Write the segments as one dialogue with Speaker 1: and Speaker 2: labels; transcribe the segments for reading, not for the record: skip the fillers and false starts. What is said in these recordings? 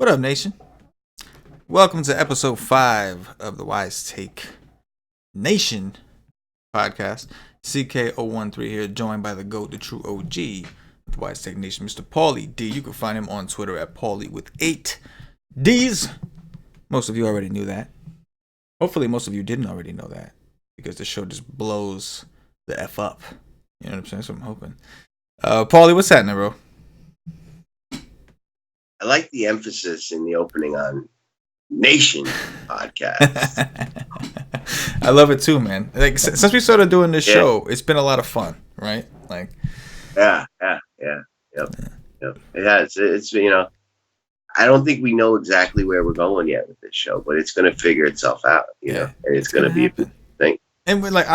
Speaker 1: What up, nation? Welcome to episode 5 of the WiseTake Nation podcast. CK013 here, joined by the GOAT, the true OG of the WiseTake Nation, Mr. Paulie D. You can find him on Twitter at Paulie with 8 D's. Most of you already knew that. Hopefully, most of you didn't already know that because the show just blows the F up. You know what I'm saying? That's what I'm hoping. Paulie, what's happening, bro?
Speaker 2: I like the emphasis in the opening on Nation podcast.
Speaker 1: I love it too, man. Like since we started doing this show, it's been a lot of fun, right? Like,
Speaker 2: yeah. Yep. It has. It's I don't think we know exactly where we're going yet with this show, but it's going to figure itself out, you know, and it's going to be a thing.
Speaker 1: And we're like,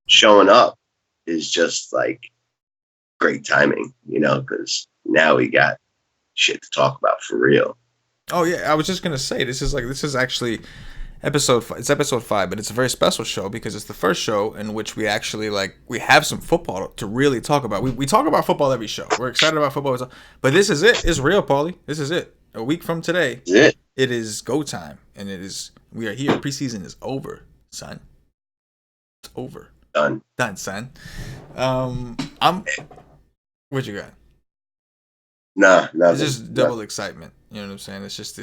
Speaker 2: showing up is just like great timing, you know, because now we got shit to talk about for real.
Speaker 1: Oh yeah, I was just gonna say this is actually episode 5. It's episode 5, but it's a very special show because it's the first show in which we actually we have some football to really talk about. We talk about football every show. We're excited about football, but this is it. It's real, Paulie. This is it. A week from today, it is go time, and we are here. Preseason is over, son. It's over.
Speaker 2: Done,
Speaker 1: son. What you got?
Speaker 2: Nah,
Speaker 1: it's just double excitement. You know what I'm saying? It's just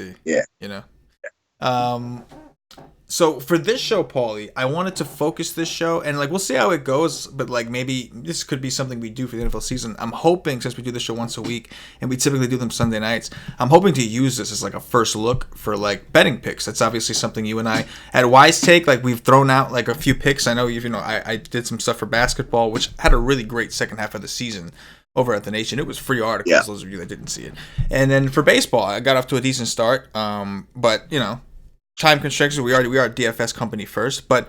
Speaker 1: So for this show, Paulie, I wanted to focus this show, and we'll see how it goes. But maybe this could be something we do for the NFL season. I'm hoping, since we do the show once a week, and we typically do them Sunday nights, I'm hoping to use this as a first look for betting picks. That's obviously something you and I at WiseTake, we've thrown out a few picks. I know I did some stuff for basketball, which had a really great second half of the season. Over at the Nation, it was free articles. Those of you that didn't see it, and then for baseball, I got off to a decent start. But time constraints. We are a DFS company first, but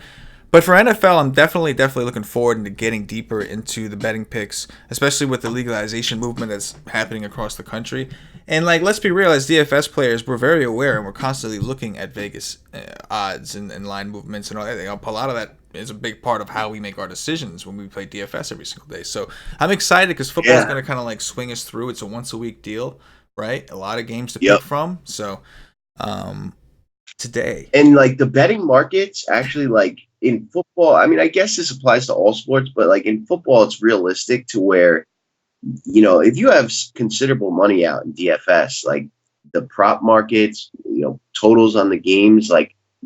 Speaker 1: for NFL, I'm definitely looking forward to getting deeper into the betting picks, especially with the legalization movement that's happening across the country. And let's be real, as DFS players, we're very aware and we're constantly looking at Vegas odds and line movements and all that. A lot of that is a big part of how we make our decisions when we play DFS every single day. So I'm excited because football is going to kind of swing us through. It's a once a week deal, right? A lot of games to pick from. So today.
Speaker 2: And the betting markets actually in football, I mean, I guess this applies to all sports, but in football, it's realistic to where, if you have considerable money out in DFS, the prop markets, totals on the games,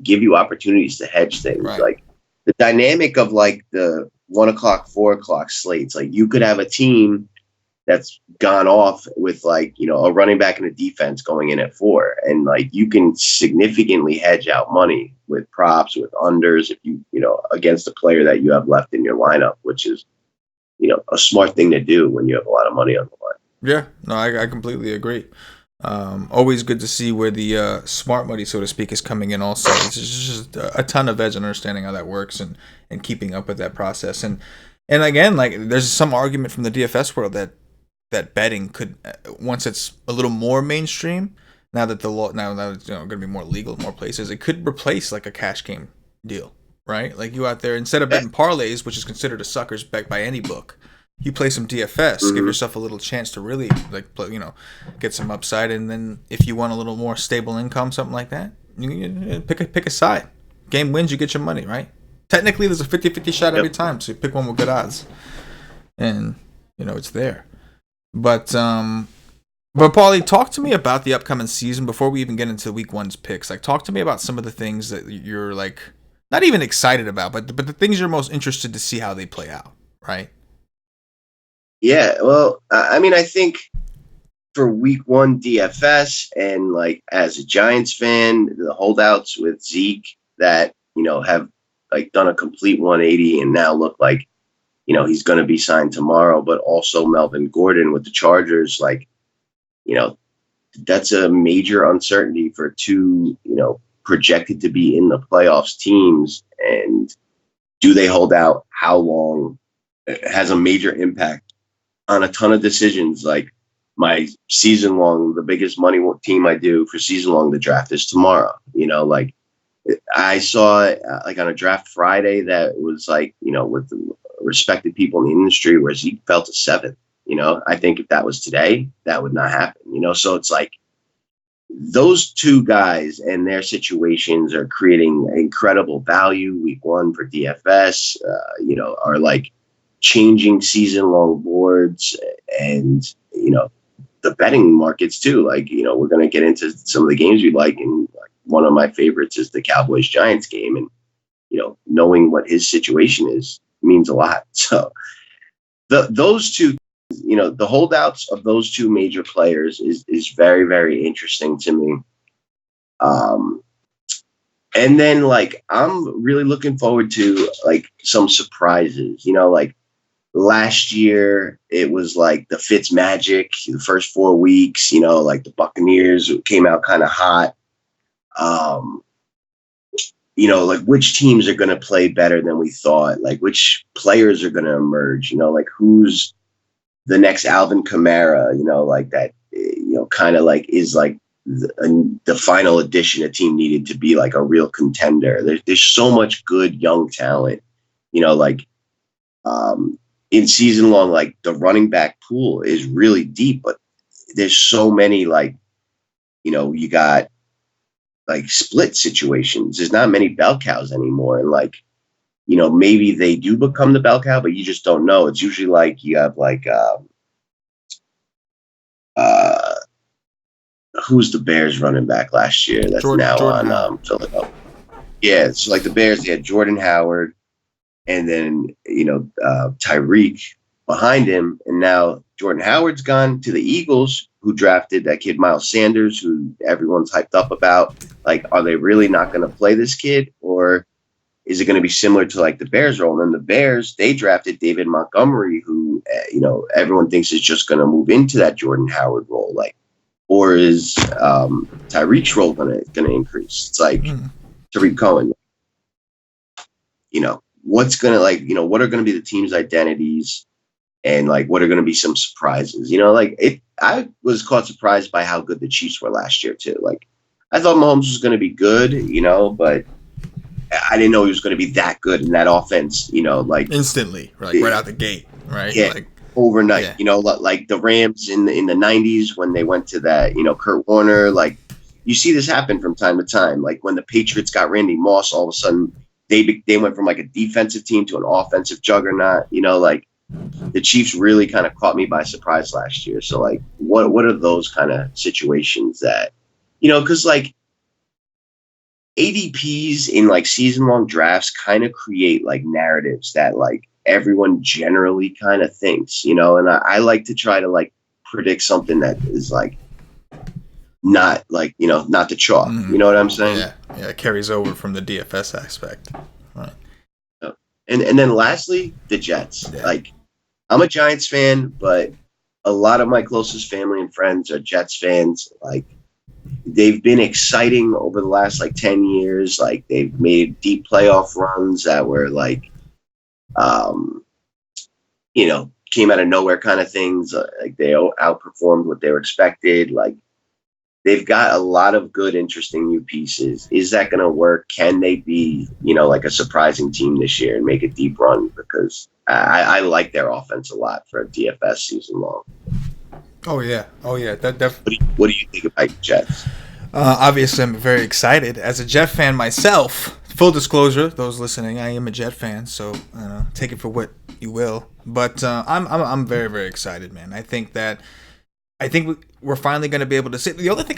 Speaker 2: give you opportunities to hedge things.
Speaker 1: Right.
Speaker 2: The dynamic of the 1 o'clock, 4 o'clock slates, you could have a team that's gone off with a running back and a defense going in at 4, and you can significantly hedge out money with props, with unders, if you against a player that you have left in your lineup, which is a smart thing to do when you have a lot of money on the line.
Speaker 1: Yeah, no, I completely agree. Always good to see where the smart money, so to speak, is coming in also. It's just a ton of edge and understanding how that works and keeping up with that process. And again, there's some argument from the DFS world that betting could, once it's a little more mainstream, now that the law, now that it's going to be more legal in more places, it could replace a cash game deal, right? You out there, instead of betting parlays, which is considered a sucker's bet by any book, you play some DFS, give yourself a little chance to really get some upside, and then if you want a little more stable income, something like that, you pick a side. Game wins, you get your money, right? Technically, there's a 50-50 shot every time, so you pick one with good odds, and it's there. But Paulie, talk to me about the upcoming season before we even get into week 1's picks. Talk to me about some of the things that you're not even excited about, but the things you're most interested to see how they play out, right?
Speaker 2: Yeah, well, I mean, I think for week 1 DFS and as a Giants fan, the holdouts with Zeke that, have done a complete 180 and now look like, he's going to be signed tomorrow, but also Melvin Gordon with the Chargers, that's a major uncertainty for two, projected to be in the playoffs teams. And do they hold out? How long? It has a major impact on a ton of decisions. My season long, the biggest money team I do for season long, the draft is tomorrow. I saw on a draft Friday that was with the respected people in the industry where Zeke fell to 7th. I think if that was today, that would not happen. So it's like those two guys and their situations are creating incredible value week one for DFS. Are like changing season long boards and the betting markets too. Like we're going to get into some of the games we like, and like, one of my favorites is the Cowboys Giants game, and knowing what his situation is means a lot. So those two, the holdouts of those two major players is very, very interesting to me. And then like I'm really looking forward to like some surprises. Like last year it was like the Fitz magic the first 4 weeks. Like the Buccaneers came out kind of hot. Like which teams are going to play better than we thought, like which players are going to emerge, like who's the next Alvin Kamara, like that, kind of like is like the final addition a team needed to be like a real contender. There's so much good young talent, like in season long, like the running back pool is really deep, but there's so many like, you got like split situations. There's not many bell cows anymore. And like, maybe they do become the bell cow, but you just don't know. It's usually like you have like, who's the Bears running back last year that's Jordan on Philadelphia? Yeah, it's like the Bears, they had Jordan Howard and then, Tyreek behind him. And now Jordan Howard's gone to the Eagles, who drafted that kid Miles Sanders, who everyone's hyped up about. Like, are they really not going to play this kid, or is it going to be similar to like the Bears role? And then the Bears, they drafted David Montgomery, who everyone thinks is just going to move into that Jordan Howard role. Like, or is Tyreek's role going to increase? It's like Tariq Cohen. What's going to like what are going to be the team's identities? And like, what are going to be some surprises? I was caught surprised by how good the Chiefs were last year too. Like, I thought Mahomes was going to be good, but I didn't know he was going to be that good in that offense. Like
Speaker 1: instantly, right out the gate, right?
Speaker 2: Yeah, like overnight. Yeah. Like the Rams in the '90s when they went to that. Kurt Warner. Like, you see this happen from time to time. Like when the Patriots got Randy Moss, all of a sudden they went from like a defensive team to an offensive juggernaut. Like. The Chiefs really kind of caught me by surprise last year. So like, what are those kind of situations that, because like ADPs in like season long drafts kind of create like narratives that like everyone generally kind of thinks, and I like to try to like predict something that is like not like, not the chalk.
Speaker 1: Mm-hmm.
Speaker 2: You know what I'm saying?
Speaker 1: Yeah, it carries over from the DFS aspect. Right.
Speaker 2: And then lastly, the Jets. Yeah. Like, I'm a Giants fan, but a lot of my closest family and friends are Jets fans. Like, they've been exciting over the last like 10 years. Like, they've made deep playoff runs that were like, came out of nowhere kind of things. Like, they outperformed what they were expected. Like, they've got a lot of good, interesting new pieces. Is that going to work? Can they be, like a surprising team this year and make a deep run? Because I like their offense a lot for a DFS season long.
Speaker 1: Oh yeah. That definitely.
Speaker 2: What do you think about the Jets?
Speaker 1: Obviously, I'm very excited as a Jet fan myself. Full disclosure, those listening, I am a Jet fan, so take it for what you will. But I'm very, very excited, man. I think we're finally going to be able to see. The other thing,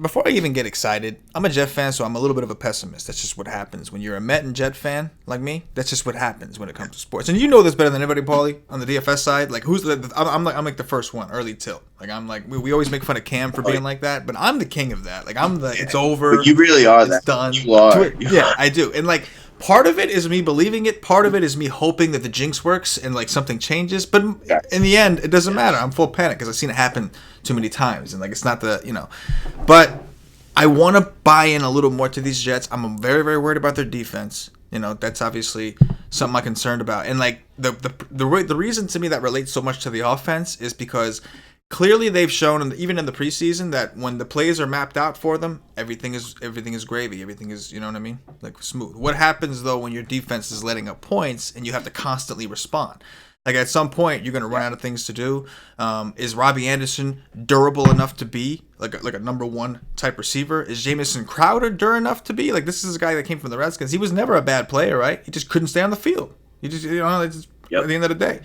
Speaker 1: before I even get excited, I'm a Jet fan, so I'm a little bit of a pessimist. That's just what happens when you're a Met and Jet fan like me. That's just what happens when it comes to sports. And you know this better than anybody, Paulie, on the DFS side. Like, I'm like the first one, early tilt. Like, I'm like, we always make fun of Cam for being like that, but I'm the king of that. Like, it's over.
Speaker 2: But you really are
Speaker 1: it's
Speaker 2: that.
Speaker 1: Done.
Speaker 2: You are.
Speaker 1: Yeah, I do. And like, part of it is me believing it. Part of it is me hoping that the jinx works and like something changes. But in the end, it doesn't matter. I'm full panic because I've seen it happen too many times, and like it's not but I want to buy in a little more to these Jets. I'm very, very worried about their defense. That's obviously something I'm concerned about. And like the reason to me that relates so much to the offense is because clearly they've shown, even in the preseason, that when the plays are mapped out for them, everything is gravy. Everything is, like smooth. What happens though when your defense is letting up points and you have to constantly respond? Like at some point, you're going to run out of things to do. Is Robbie Anderson durable enough to be like a number one type receiver? Is Jamison Crowder durable enough to be like this? Is a guy that came from the Redskins. He was never a bad player, right? He just couldn't stay on the field. He just at the end of the day.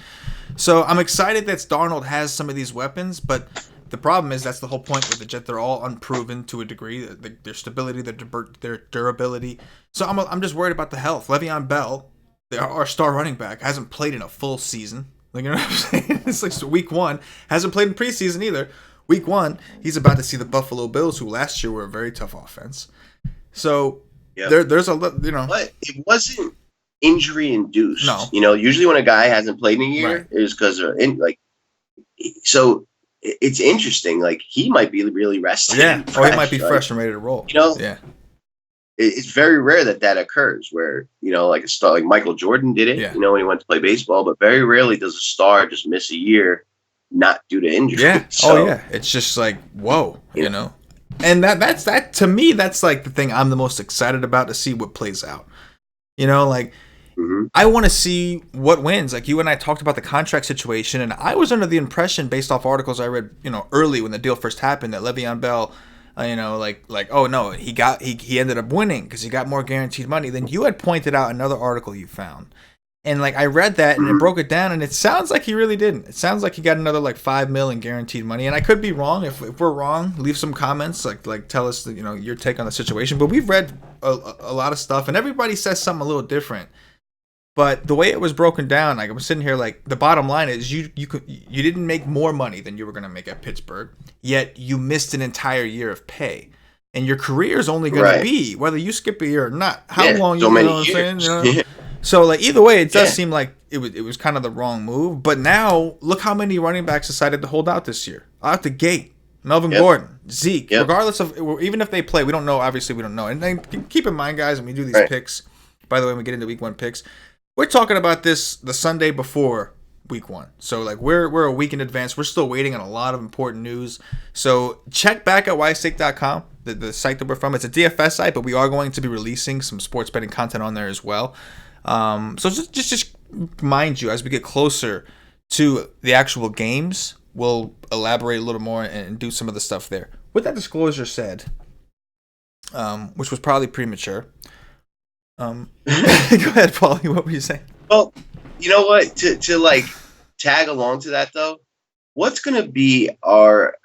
Speaker 1: So I'm excited that Darnold has some of these weapons, but the problem is that's the whole point with the Jets. They're all unproven to a degree. Their stability, their durability. So I'm just worried about the health. Le'Veon Bell, our star running back, hasn't played in a full season. Like, you know what I'm saying? It's like week one. Hasn't played in preseason either. Week one, he's about to see the Buffalo Bills, who last year were a very tough offense. So there's a, you know.
Speaker 2: But it wasn't injury induced.
Speaker 1: No.
Speaker 2: You know, usually when a guy hasn't played in a year,
Speaker 1: right.
Speaker 2: is because of so it's interesting. Like, he might be really rested.
Speaker 1: Yeah. He might be fresh and ready to roll.
Speaker 2: You know?
Speaker 1: Yeah.
Speaker 2: It's very rare that occurs where, you know, like a star, like Michael Jordan did it, you know, when he went to play baseball, but very rarely does a star just miss a year not due to injury.
Speaker 1: Yeah. So, it's just like, whoa, you know, and that's to me, that's like the thing I'm the most excited about to see what plays out, you know, like I want to see what wins. Like you and I talked about the contract situation, and I was under the impression based off articles I read, you know, early when the deal first happened that Le'Veon Bell, you know, like, oh no, he ended up winning because he got more guaranteed money. Then you had pointed out another article you found, and like I read that and it broke it down, and it sounds like he really didn't. It sounds like he got another like $5 million guaranteed money, and I could be wrong. If we're wrong, leave some comments, like tell us, you know, your take on the situation. But we've read a lot of stuff, and everybody says something a little different. But the way it was broken down, like I'm sitting here, like the bottom line is you didn't make more money than you were going to make at Pittsburgh, yet you missed an entire year of pay, and your career is only going to be whether you skip a year or not. How long?
Speaker 2: So
Speaker 1: you
Speaker 2: many
Speaker 1: know what I'm
Speaker 2: years.
Speaker 1: saying? You know? So like either way, it does seem like it was kind of the wrong move. But now look how many running backs decided to hold out this year out the gate. Melvin Gordon, Zeke, regardless of even if they play, we don't know. Obviously, we don't know. And then keep in mind, guys, when we do these picks. By the way, when we get into week one picks. We're talking about this the Sunday before week one. So, like, we're a week in advance. We're still waiting on a lot of important news. So, check back at WiseTake.com, the site that we're from. It's a DFS site, but we are going to be releasing some sports betting content on there as well. So, just mind you, as we get closer to the actual games, we'll elaborate a little more and do some of the stuff there. With that disclosure said, which was probably premature, go ahead, Paulie. What were you saying?
Speaker 2: Well, you know what? To like tag along to that though, what's gonna be our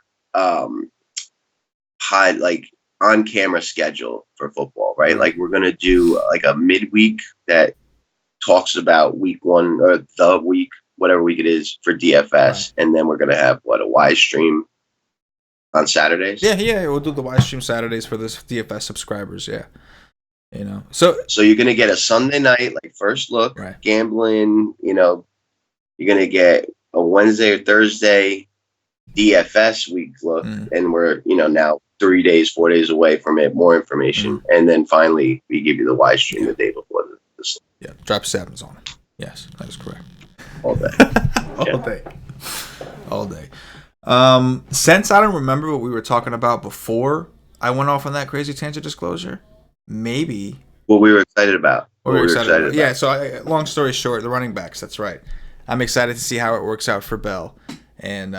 Speaker 2: like on camera schedule for football, right? Like we're gonna do like a midweek that talks about week one or the week, whatever week it is for DFS, and then we're gonna have a Wise stream on Saturdays.
Speaker 1: Yeah, we'll do the Wise stream Saturdays for this DFS subscribers. Yeah. You know, so
Speaker 2: you're gonna get a Sunday night like first look gambling. You know, you're gonna get a Wednesday or Thursday DFS week look, and we're now 4 days away from it. More information, and then finally we give you the Wise stream the day before the
Speaker 1: drop sevens on it. Yes, that is correct.
Speaker 2: All day,
Speaker 1: all day. Since I don't remember what we were talking about before I went off on that crazy tangent disclosure. Maybe
Speaker 2: what we were excited about.
Speaker 1: Yeah, so long story short, the running backs, that's right. I'm excited to see how it works out for Bell and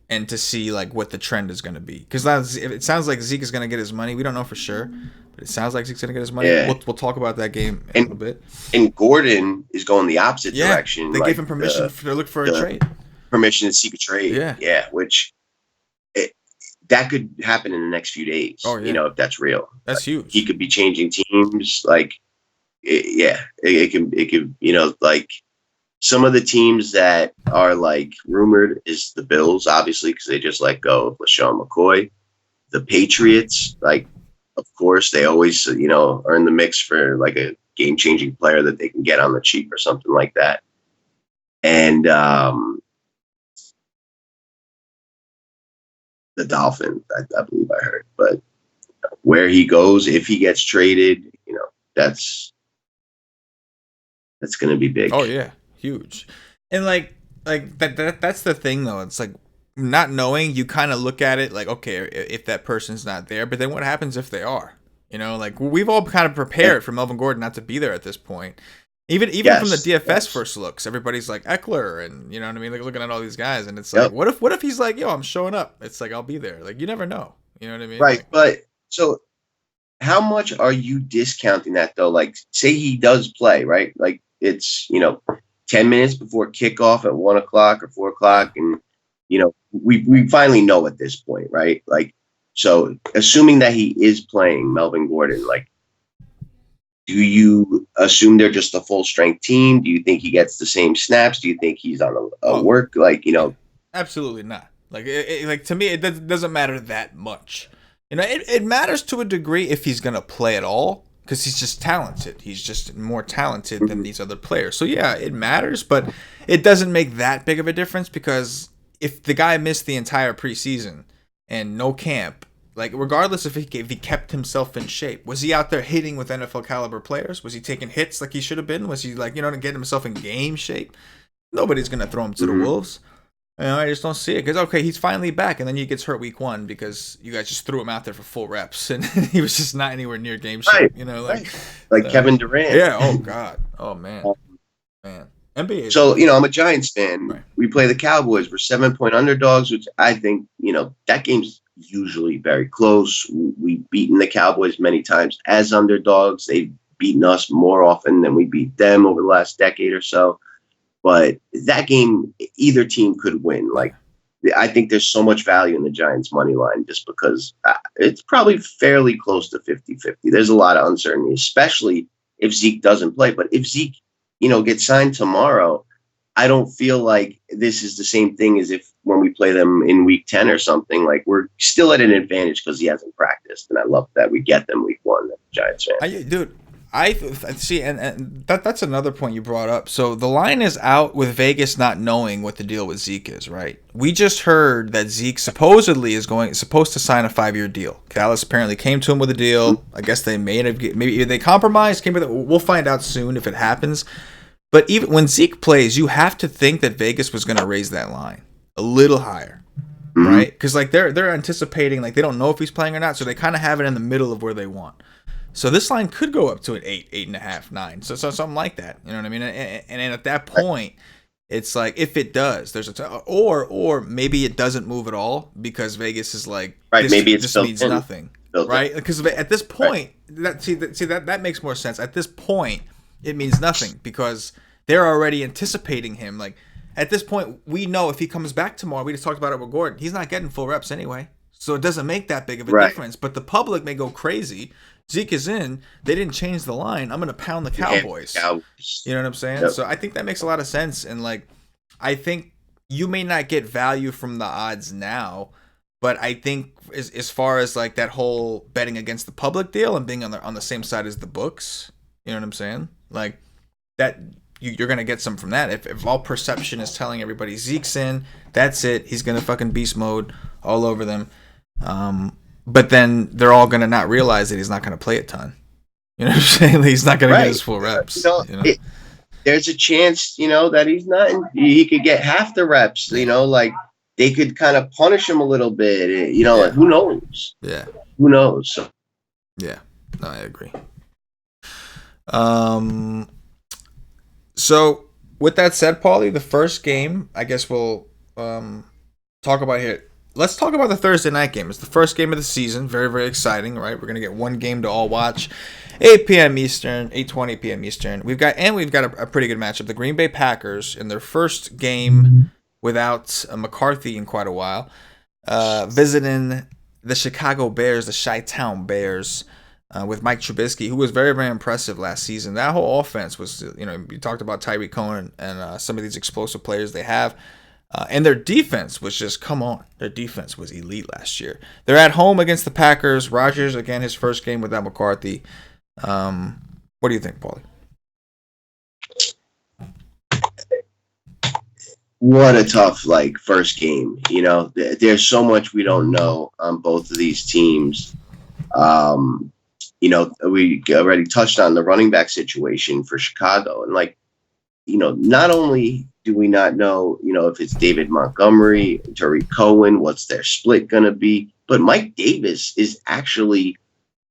Speaker 1: to see like what the trend is going to be. Because it sounds like Zeke is going to get his money. We don't know for sure, but it sounds like Zeke's going to get his money. Yeah. We'll talk about that game in a little bit.
Speaker 2: And Gordon is going the opposite direction.
Speaker 1: They gave him permission to look for a trade.
Speaker 2: Permission to seek a trade. Yeah, which... that could happen in the next few days.
Speaker 1: Oh, yeah.
Speaker 2: If that's real.
Speaker 1: That's huge.
Speaker 2: He could be changing teams. Like, it can. Like some of the teams that are like rumored is the Bills, obviously, because they just let go of LaShawn McCoy. The Patriots, like, of course, they always are in the mix for like a game changing player that they can get on the cheap or something like that. And the Dolphins, I believe I heard, but where he goes, if he gets traded, that's going to be big.
Speaker 1: Oh yeah, huge. And like that's the thing though. It's like not knowing, you kind of look at it like, okay, if that person's not there, but then what happens if they are? Like we've all kind of prepared for Melvin Gordon not to be there at this point. Even from the DFS
Speaker 2: yes.
Speaker 1: first looks, everybody's like Eckler, and you know what I mean. Like looking at all these guys, and it's like,
Speaker 2: Yep.
Speaker 1: what if he's like, yo, I'm showing up. It's like I'll be there. Like you never know. You know what I mean?
Speaker 2: Right.
Speaker 1: Like,
Speaker 2: But so how much are you discounting that though? Like, say he does play, right? Like it's 10 minutes before kickoff at 1 o'clock or 4 o'clock, and we finally know at this point, right? Like, so assuming that he is playing Melvin Gordon, like, do you assume they're just a full strength team? Do you think he gets the same snaps? Do you think he's on a work
Speaker 1: absolutely not. Like, like to me, it doesn't matter that much. It matters to a degree if he's gonna play at all, because he's just talented. He's just more talented than these other players. So yeah, it matters, but it doesn't make that big of a difference, because if the guy missed the entire preseason and no camp, like regardless if he kept himself in shape, was he out there hitting with NFL caliber players? Was he taking hits like he should have been? Was he like to get himself in game shape? Nobody's gonna throw him to the wolves. I just don't see it, because okay, he's finally back, and then he gets hurt week 1 because you guys just threw him out there for full reps, and he was just not anywhere near game shape.
Speaker 2: Right. Like Kevin Durant.
Speaker 1: Yeah. Oh God. Oh man. NBA.
Speaker 2: So I'm a Giants fan. Right. We play the Cowboys. We're 7-point underdogs, which I think that game's usually very close. We've beaten the Cowboys many times as underdogs. They've beaten us more often than we beat them over the last decade or so. But that game, either team could win. Like, I think there's so much value in the Giants' money line just because it's probably fairly close to 50-50. There's a lot of uncertainty, especially if Zeke doesn't play. But if Zeke, gets signed tomorrow, I don't feel like this is the same thing as if when we play them in week 10 or something. Like, we're still at an advantage because he hasn't practiced. And I love that we get them week 1, the Giants fan.
Speaker 1: Dude. I see, and that's another point you brought up. So the line is out with Vegas not knowing what the deal with Zeke is, right? We just heard that Zeke supposedly is supposed to sign a 5-year deal. Dallas apparently came to him with a deal. I guess they maybe they compromised. We'll find out soon if it happens. But even when Zeke plays, you have to think that Vegas was going to raise that line a little higher, right? Because like they're anticipating, like they don't know if he's playing or not, so they kind of have it in the middle of where they want. So this line could go up to an 8, 8.5, 9. So something like that. You know what I mean? And at that point, it's like if it does, there's or maybe it doesn't move at all because Vegas is like,
Speaker 2: right? Maybe it
Speaker 1: just means nothing, right? Because at this point, that makes more sense. At this point, it means nothing because they're already anticipating him. Like at this point, we know if he comes back tomorrow, we just talked about it with Gordon. He's not getting full reps anyway, so it doesn't make that big of a difference. But the public may go crazy. Zeke is in. They didn't change the line. I'm going to pound the Cowboys. You know what I'm saying? Yep. So I think that makes a lot of sense. And, like, I think you may not get value from the odds now, but I think as far as, like, that whole betting against the public deal and being on the same side as the books, you know what I'm saying? Like, that you're going to get some from that. If all perception is telling everybody Zeke's in, that's it. He's going to fucking beast mode all over them. But then they're all going to not realize that he's not going to play a ton. You know what I'm saying? He's not going to get his full reps.
Speaker 2: There's a chance, that he's not. He could get half the reps. Like they could kind of punish him a little bit. Like, who knows?
Speaker 1: Yeah.
Speaker 2: Who knows? So.
Speaker 1: Yeah. No, I agree. So with that said, Paulie, the first game, I guess we'll talk about here. Let's talk about the Thursday night game. It's the first game of the season. Very, very exciting, right? We're going to get one game to all watch. 8 p.m. Eastern, 8:20 p.m. Eastern. We've got a pretty good matchup. The Green Bay Packers in their first game without McCarthy in quite a while, visiting the Chicago Bears, the Chi-Town Bears, with Mike Trubisky, who was very, very impressive last season. That whole offense was, you talked about Tyreek Cohen and some of these explosive players they have. And their defense was just, come on. Their defense was elite last year. They're at home against the Packers. Rodgers, again, his first game without McCarthy. What do you think, Paulie?
Speaker 2: What a tough, first game. There's so much we don't know on both of these teams. We already touched on the running back situation for Chicago. And, not only do we not know, if it's David Montgomery, Tariq Cohen, what's their split going to be, but Mike Davis is actually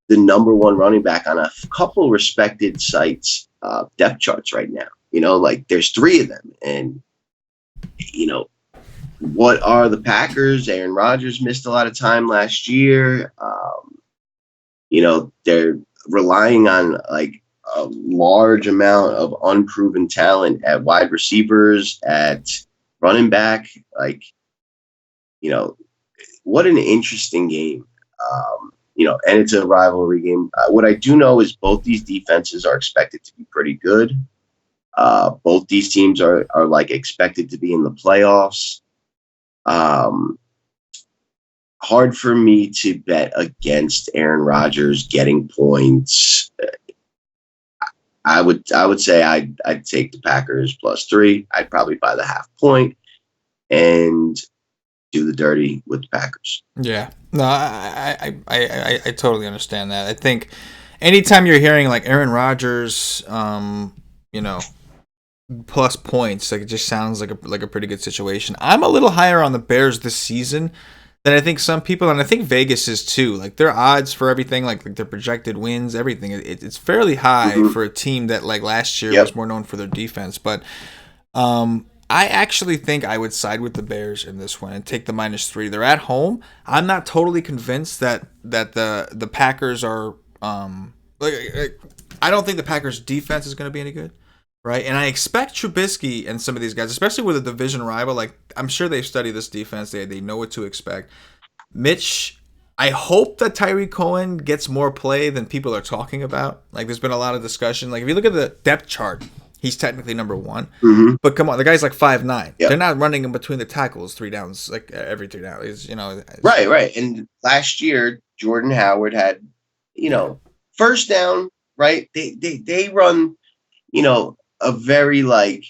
Speaker 2: the number one running back on a couple respected sites depth charts right now. Like there's 3 of them, and what are the Packers? Aaron Rodgers missed a lot of time last year. They're relying on like a large amount of unproven talent at wide receivers, at running back. Like, what an interesting game. And it's a rivalry game. What I do know is both these defenses are expected to be pretty good. Both these teams are like expected to be in the playoffs. Hard for me to bet against Aaron Rodgers getting points. I would say I'd take the Packers +3. I'd probably buy the half point and do the dirty with the Packers.
Speaker 1: Yeah, no, I totally understand that. I think anytime you're hearing like Aaron Rodgers, plus points, like it just sounds like a pretty good situation. I'm a little higher on the Bears this season than I think some people, and I think Vegas is too. Like their odds for everything, like their projected wins, everything, it's fairly high for a team that like last year was more known for their defense. But I actually think I would side with the Bears in this one and take the -3. They're at home. I'm not totally convinced that the Packers are I don't think the Packers defense is going to be any good. Right, and I expect Trubisky and some of these guys, especially with a division rival, like I'm sure they've studied this defense. They know what to expect. Mitch, I hope that Tyreek Cohen gets more play than people are talking about. Like there's been a lot of discussion. Like if you look at the depth chart, he's technically number 1.
Speaker 2: Mm-hmm.
Speaker 1: But come on, the guy's like 5'9". Yep. They're not running him between the tackles 3 downs, like every 3 downs.
Speaker 2: Right. And last year, Jordan Howard had, first down, right? They run, a very like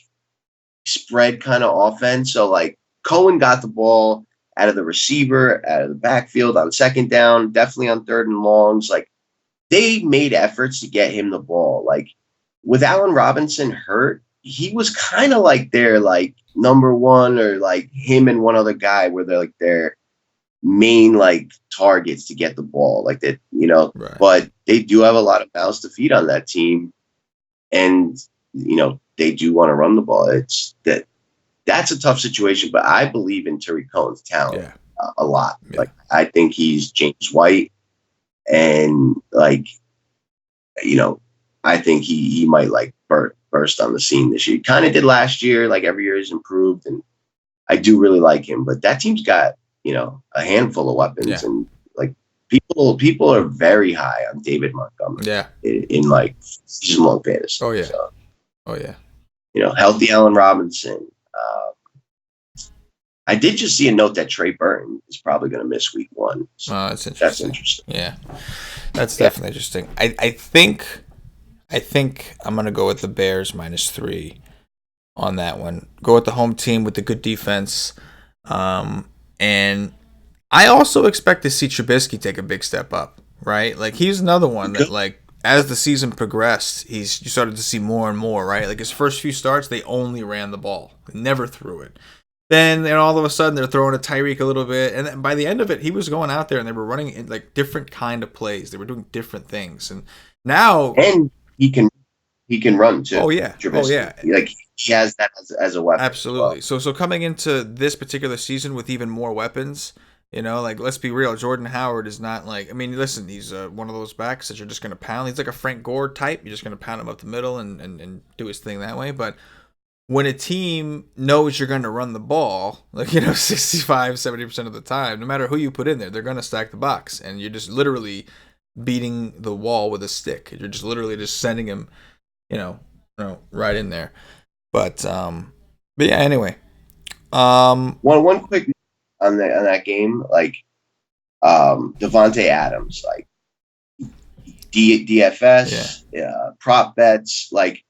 Speaker 2: spread kind of offense. So like Cohen got the ball out of the receiver, out of the backfield on second down, definitely on 3rd and longs. Like they made efforts to get him the ball. Like with Allen Robinson hurt, he was kind of like their like number 1, or like him and one other guy were like their main like targets to get the ball. Like that, right. But they do have a lot of mouths to feed on that team. And they do want to run the ball. That's a tough situation, but I believe in Tyreek Cohen's talent a lot. Yeah. Like I think he's James White, and like I think he might like burst on the scene this year. He kind of did last year. Like every year he's improved, and I do really like him. But that team's got a handful of weapons, and like people are very high on David Montgomery.
Speaker 1: Yeah,
Speaker 2: in like season-long fantasy.
Speaker 1: Oh yeah.
Speaker 2: So,
Speaker 1: oh yeah.
Speaker 2: Healthy Allen Robinson. I did just see a note that Trey Burton is probably going to miss week 1. So
Speaker 1: that's interesting.
Speaker 2: That's interesting.
Speaker 1: Yeah, that's definitely interesting. I think I'm going to go with the Bears -3 on that one. Go with the home team with the good defense. And I also expect to see Trubisky take a big step up, right? Like he's another one that like as the season progressed, you started to see more and more, right? Like his first few starts, they only ran the ball. They never threw it. Then all of a sudden they're throwing to Tyreek a little bit, and then by the end of it, he was going out there and they were running in like different kind of plays. They were doing different things, and now
Speaker 2: he can run too.
Speaker 1: Oh yeah,
Speaker 2: Trubisky.
Speaker 1: Oh yeah.
Speaker 2: Like he has that as a weapon.
Speaker 1: Absolutely. Well. So coming into this particular season with even more weapons, like let's be real, Jordan Howard is not like. I mean, listen, he's one of those backs that you're just going to pound. He's like a Frank Gore type. You're just going to pound him up the middle and do his thing that way, but. When a team knows you're going to run the ball, like, 65, 70% of the time, no matter who you put in there, they're going to stack the box. And you're just literally beating the wall with a stick. You're just literally just sending him, right in there. But yeah, anyway.
Speaker 2: One quick on that game, like Devontae Adams, like DFS, prop bets, like,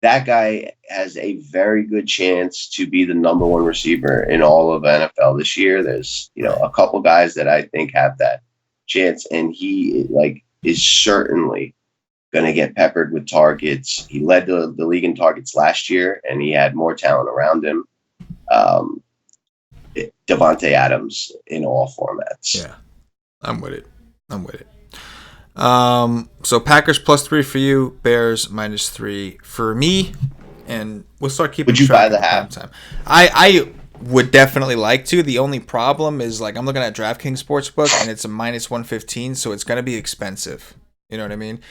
Speaker 2: that guy has a very good chance to be the number 1 receiver in all of NFL this year. There's, a couple guys that I think have that chance, and he is certainly going to get peppered with targets. He led the league in targets last year, and he had more talent around him. Devontae Adams in all formats.
Speaker 1: Yeah, I'm with it. So Packers +3 for you, Bears -3 for me, and we'll start keeping
Speaker 2: Would you buy
Speaker 1: track of
Speaker 2: the
Speaker 1: the prime
Speaker 2: half?
Speaker 1: time. I would definitely like to. The only problem is like I'm looking at DraftKings Sportsbook and it's a -115, so it's gonna be expensive. You know what I mean?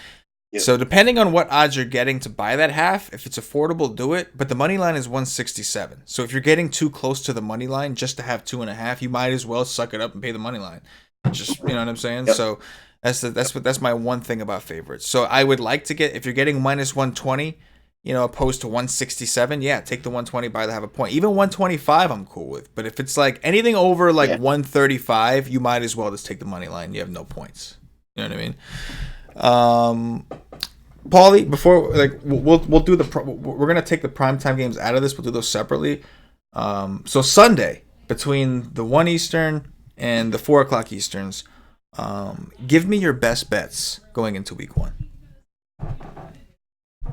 Speaker 2: Yep.
Speaker 1: So depending on what odds you're getting to buy that half, if it's affordable, do it. But the money line is 167. So if you're getting too close to the money line just to have 2.5, you might as well suck it up and pay the money line. Just you know what I'm saying?
Speaker 2: Yep.
Speaker 1: So that's my one thing about favorites. So I would like to get if you're getting -120, opposed to 167, yeah, take the 120 by the half a point. Even 125 I'm cool with. But if it's like anything over like
Speaker 2: Yeah.
Speaker 1: 135, you might as well just take the money line. You have no points. You know what I mean? Um, Paulie, before like we'll do we're gonna take the primetime games out of this. We'll do those separately. So Sunday between the 1 Eastern and the 4 o'clock Easterns, give me your best bets going into week 1.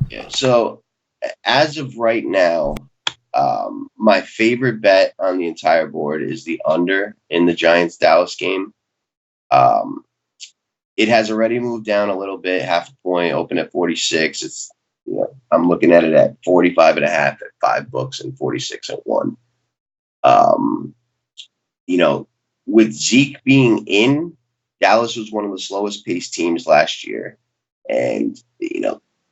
Speaker 2: Yeah. So as of right now, my favorite bet on the entire board is the under in the Giants Dallas game. Um, it has already moved down a little bit, half a point, open at 46. I'm looking at it at 45 and a half at 5 books and 46 at 1. Um, you know, with Zeke being in, Dallas was one of the slowest paced teams last year. And,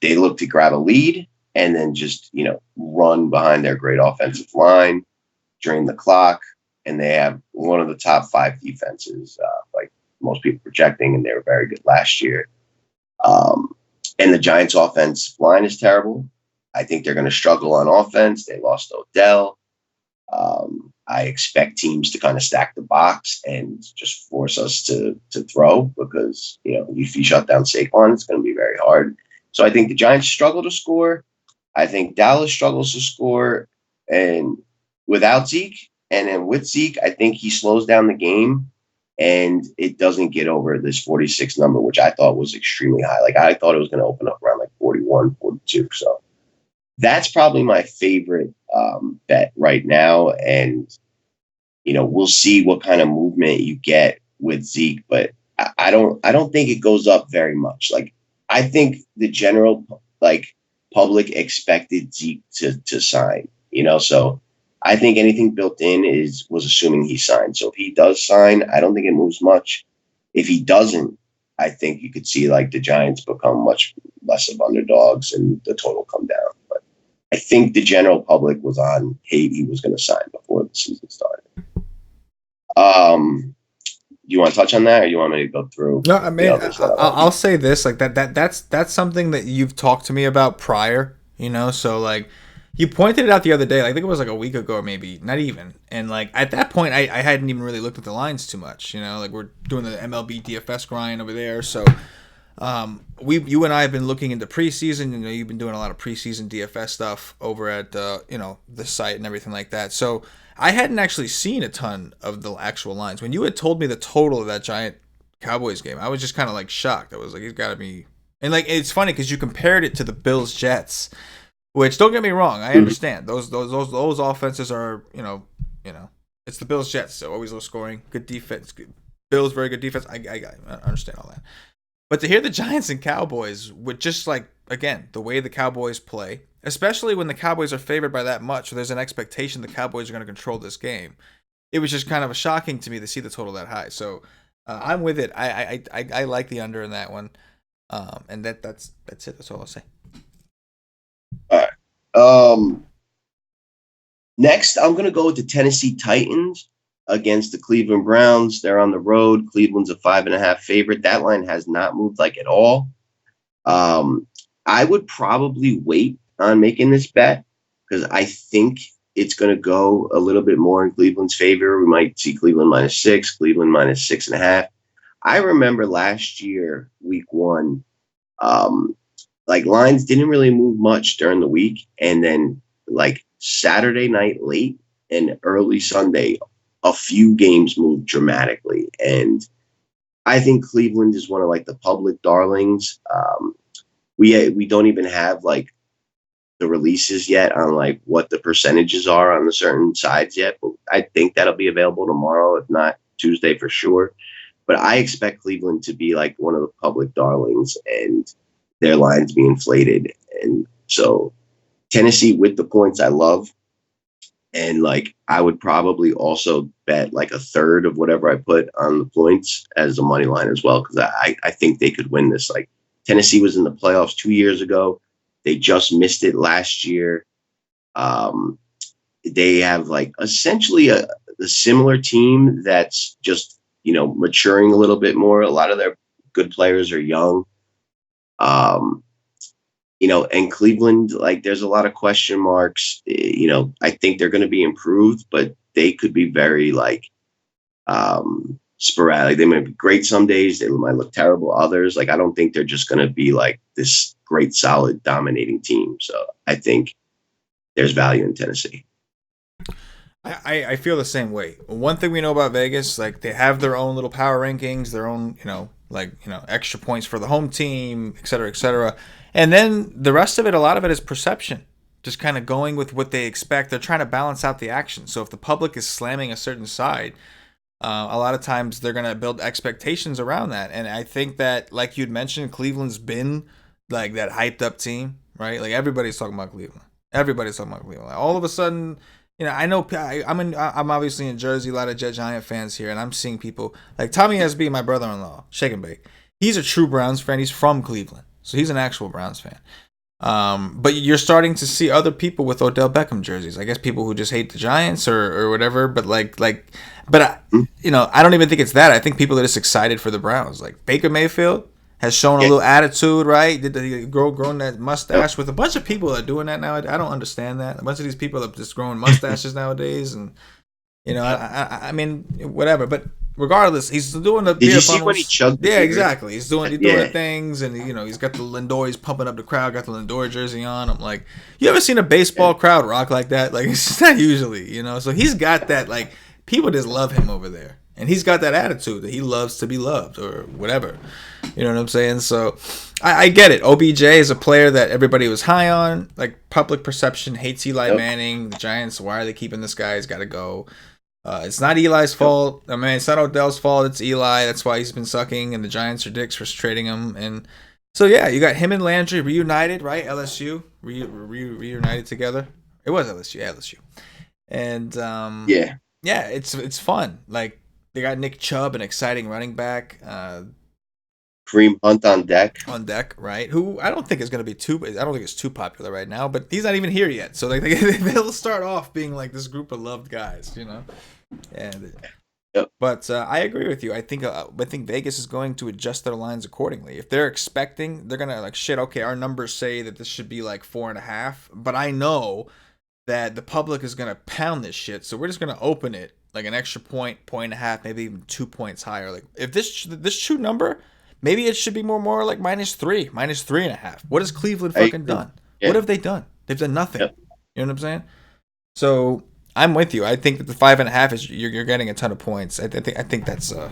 Speaker 2: they look to grab a lead and then just, run behind their great offensive line, drain the clock. And they have one of the top 5 defenses, like most people projecting, and they were very good last year. Um, and the Giants' offense line is terrible. I think they're going to struggle on offense. They lost Odell. I expect teams to kind of stack the box and just force us to throw because if you shut down Saquon, it's going to be very hard. So I think the Giants struggle to score. I think Dallas struggles to score, and without Zeke, and then with Zeke, I think he slows down the game, and it doesn't get over this 46 number, which I thought was extremely high. Like I thought it was going to open up around like 41, 42. So that's probably my favorite bet right now. And, we'll see what kind of movement you get with Zeke, but I don't think it goes up very much. Like, I think the general public expected Zeke to sign, so I think anything built in was assuming he signed. So if he does sign, I don't think it moves much. If he doesn't, I think you could see like the Giants become much less of underdogs and the total come down. But I think the general public was on he was going to sign before the season started. You want to touch on that, or you want me to go through
Speaker 1: No, I
Speaker 2: the
Speaker 1: mean,
Speaker 2: others?
Speaker 1: I'll say this, like that's something that you've talked to me about prior, so like you pointed it out the other day, like, I think it was like a week ago or maybe, not even. And like at that point, I hadn't even really looked at the lines too much, like we're doing the MLB DFS grind over there. So you and I have been looking into preseason, you've been doing a lot of preseason DFS stuff over at, the site and everything like that. So I hadn't actually seen a ton of the actual lines. When you had told me the total of that Giant Cowboys game, I was just kind of like shocked. I was like, he's got to be. And like, it's funny because you compared it to the Bills Jets, which, don't get me wrong, I understand those offenses are it's the Bills Jets, so always low scoring, good defense. Bills very good defense. I understand all that, but to hear the Giants and Cowboys with just like, again, the way the Cowboys play, especially when the Cowboys are favored by that much, or there's an expectation the Cowboys are going to control this game, it was just kind of shocking to me to see the total that high. So I'm with it. I like the under in that one, and that's it. That's all I'll say.
Speaker 2: All right. Next, I'm going to go with the Tennessee Titans against the Cleveland Browns. They're on the road. Cleveland's a 5.5 favorite. That line has not moved like at all. I would probably wait on making this bet because I think it's going to go a little bit more in Cleveland's favor. We might see Cleveland -6, Cleveland -6.5. I remember last year, week 1, like lines didn't really move much during the week. And then like Saturday night late and early Sunday, a few games moved dramatically. And I think Cleveland is one of like the public darlings. We don't even have like the releases yet on like what the percentages are on the certain sides yet, but I think that'll be available tomorrow, if not Tuesday for sure. But I expect Cleveland to be like one of the public darlings and their lines be inflated. And so Tennessee with the points I love. And like I would probably also bet like a third of whatever I put on the points as a money line as well, because I think they could win this. Like Tennessee was in the playoffs 2 years ago. They just missed it last year. They have like essentially a similar team that's just, maturing a little bit more. A lot of their good players are young. Um, and Cleveland, like there's a lot of question marks. I think they're going to be improved, but they could be very like sporadic. They might be great some days. They might look terrible others. Like I don't think they're just going to be like this great, solid, dominating team. So I think there's value in Tennessee.
Speaker 1: I feel the same way. One thing we know about Vegas, like they have their own little power rankings, their own, extra points for the home team, et cetera, et cetera. And then the rest of it, a lot of it is perception. Just kind of going with what they expect. They're trying to balance out the action. So if the public is slamming a certain side, a lot of times they're going to build expectations around that. And I think that, like you'd mentioned, Cleveland's been like that hyped up team, right? Like everybody's talking about Cleveland. Everybody's talking about Cleveland. Like, all of a sudden, I know I'm obviously in Jersey, a lot of Jet Giant fans here, and I'm seeing people like Tommy SB, my brother-in-law, Shake and Bake. He's a true Browns fan. He's from Cleveland, so he's an actual Browns fan. But you're starting to see other people with Odell Beckham jerseys. I guess people who just hate the Giants or whatever. But I don't even think it's that. I think people are just excited for the Browns. Like Baker Mayfield has shown a little attitude, right? Did he grown that mustache with a bunch of people are doing that now? I don't understand that. A bunch of these people are just growing mustaches nowadays, and I mean, whatever. But regardless, he's doing the.
Speaker 2: Did you see when he chugged?
Speaker 1: Yeah, exactly. He's doing things, and he's got the Lindor. He's pumping up the crowd. Got the Lindor jersey on. I'm like, you ever seen a baseball crowd rock like that? Like it's not usually, So he's got that. Like people just love him over there, and he's got that attitude that he loves to be loved or whatever. You know what I'm saying? So I get it. OBJ is a player that everybody was high on. Like public perception hates Eli Manning. The Giants. Why are they keeping this guy? He's got to go. It's not Eli's fault. I mean, it's not Odell's fault. It's Eli. That's why he's been sucking, and the Giants are dicks for trading him. And so, yeah, you got him and Landry reunited, right? LSU reunited together. It was LSU. And it's fun. Like they got Nick Chubb, an exciting running back.
Speaker 2: Kareem Hunt on deck,
Speaker 1: right? Who I don't think is going to be I don't think it's too popular right now, but he's not even here yet. So like they'll start off being like this group of loved guys, And but I agree with you. I think Vegas is going to adjust their lines accordingly. If they're expecting, they're gonna like shit. Okay, our numbers say that this should be like 4.5, but I know that the public is gonna pound this shit. So we're just gonna open it like an extra point and a half, maybe even 2 points higher. Like if this true number. Maybe it should be more like -3, -3.5. What has Cleveland fucking done? Yeah. What have they done? They've done nothing. Yep. You know what I'm saying? So I'm with you. I think that the 5.5 is you're getting a ton of points. I think that's a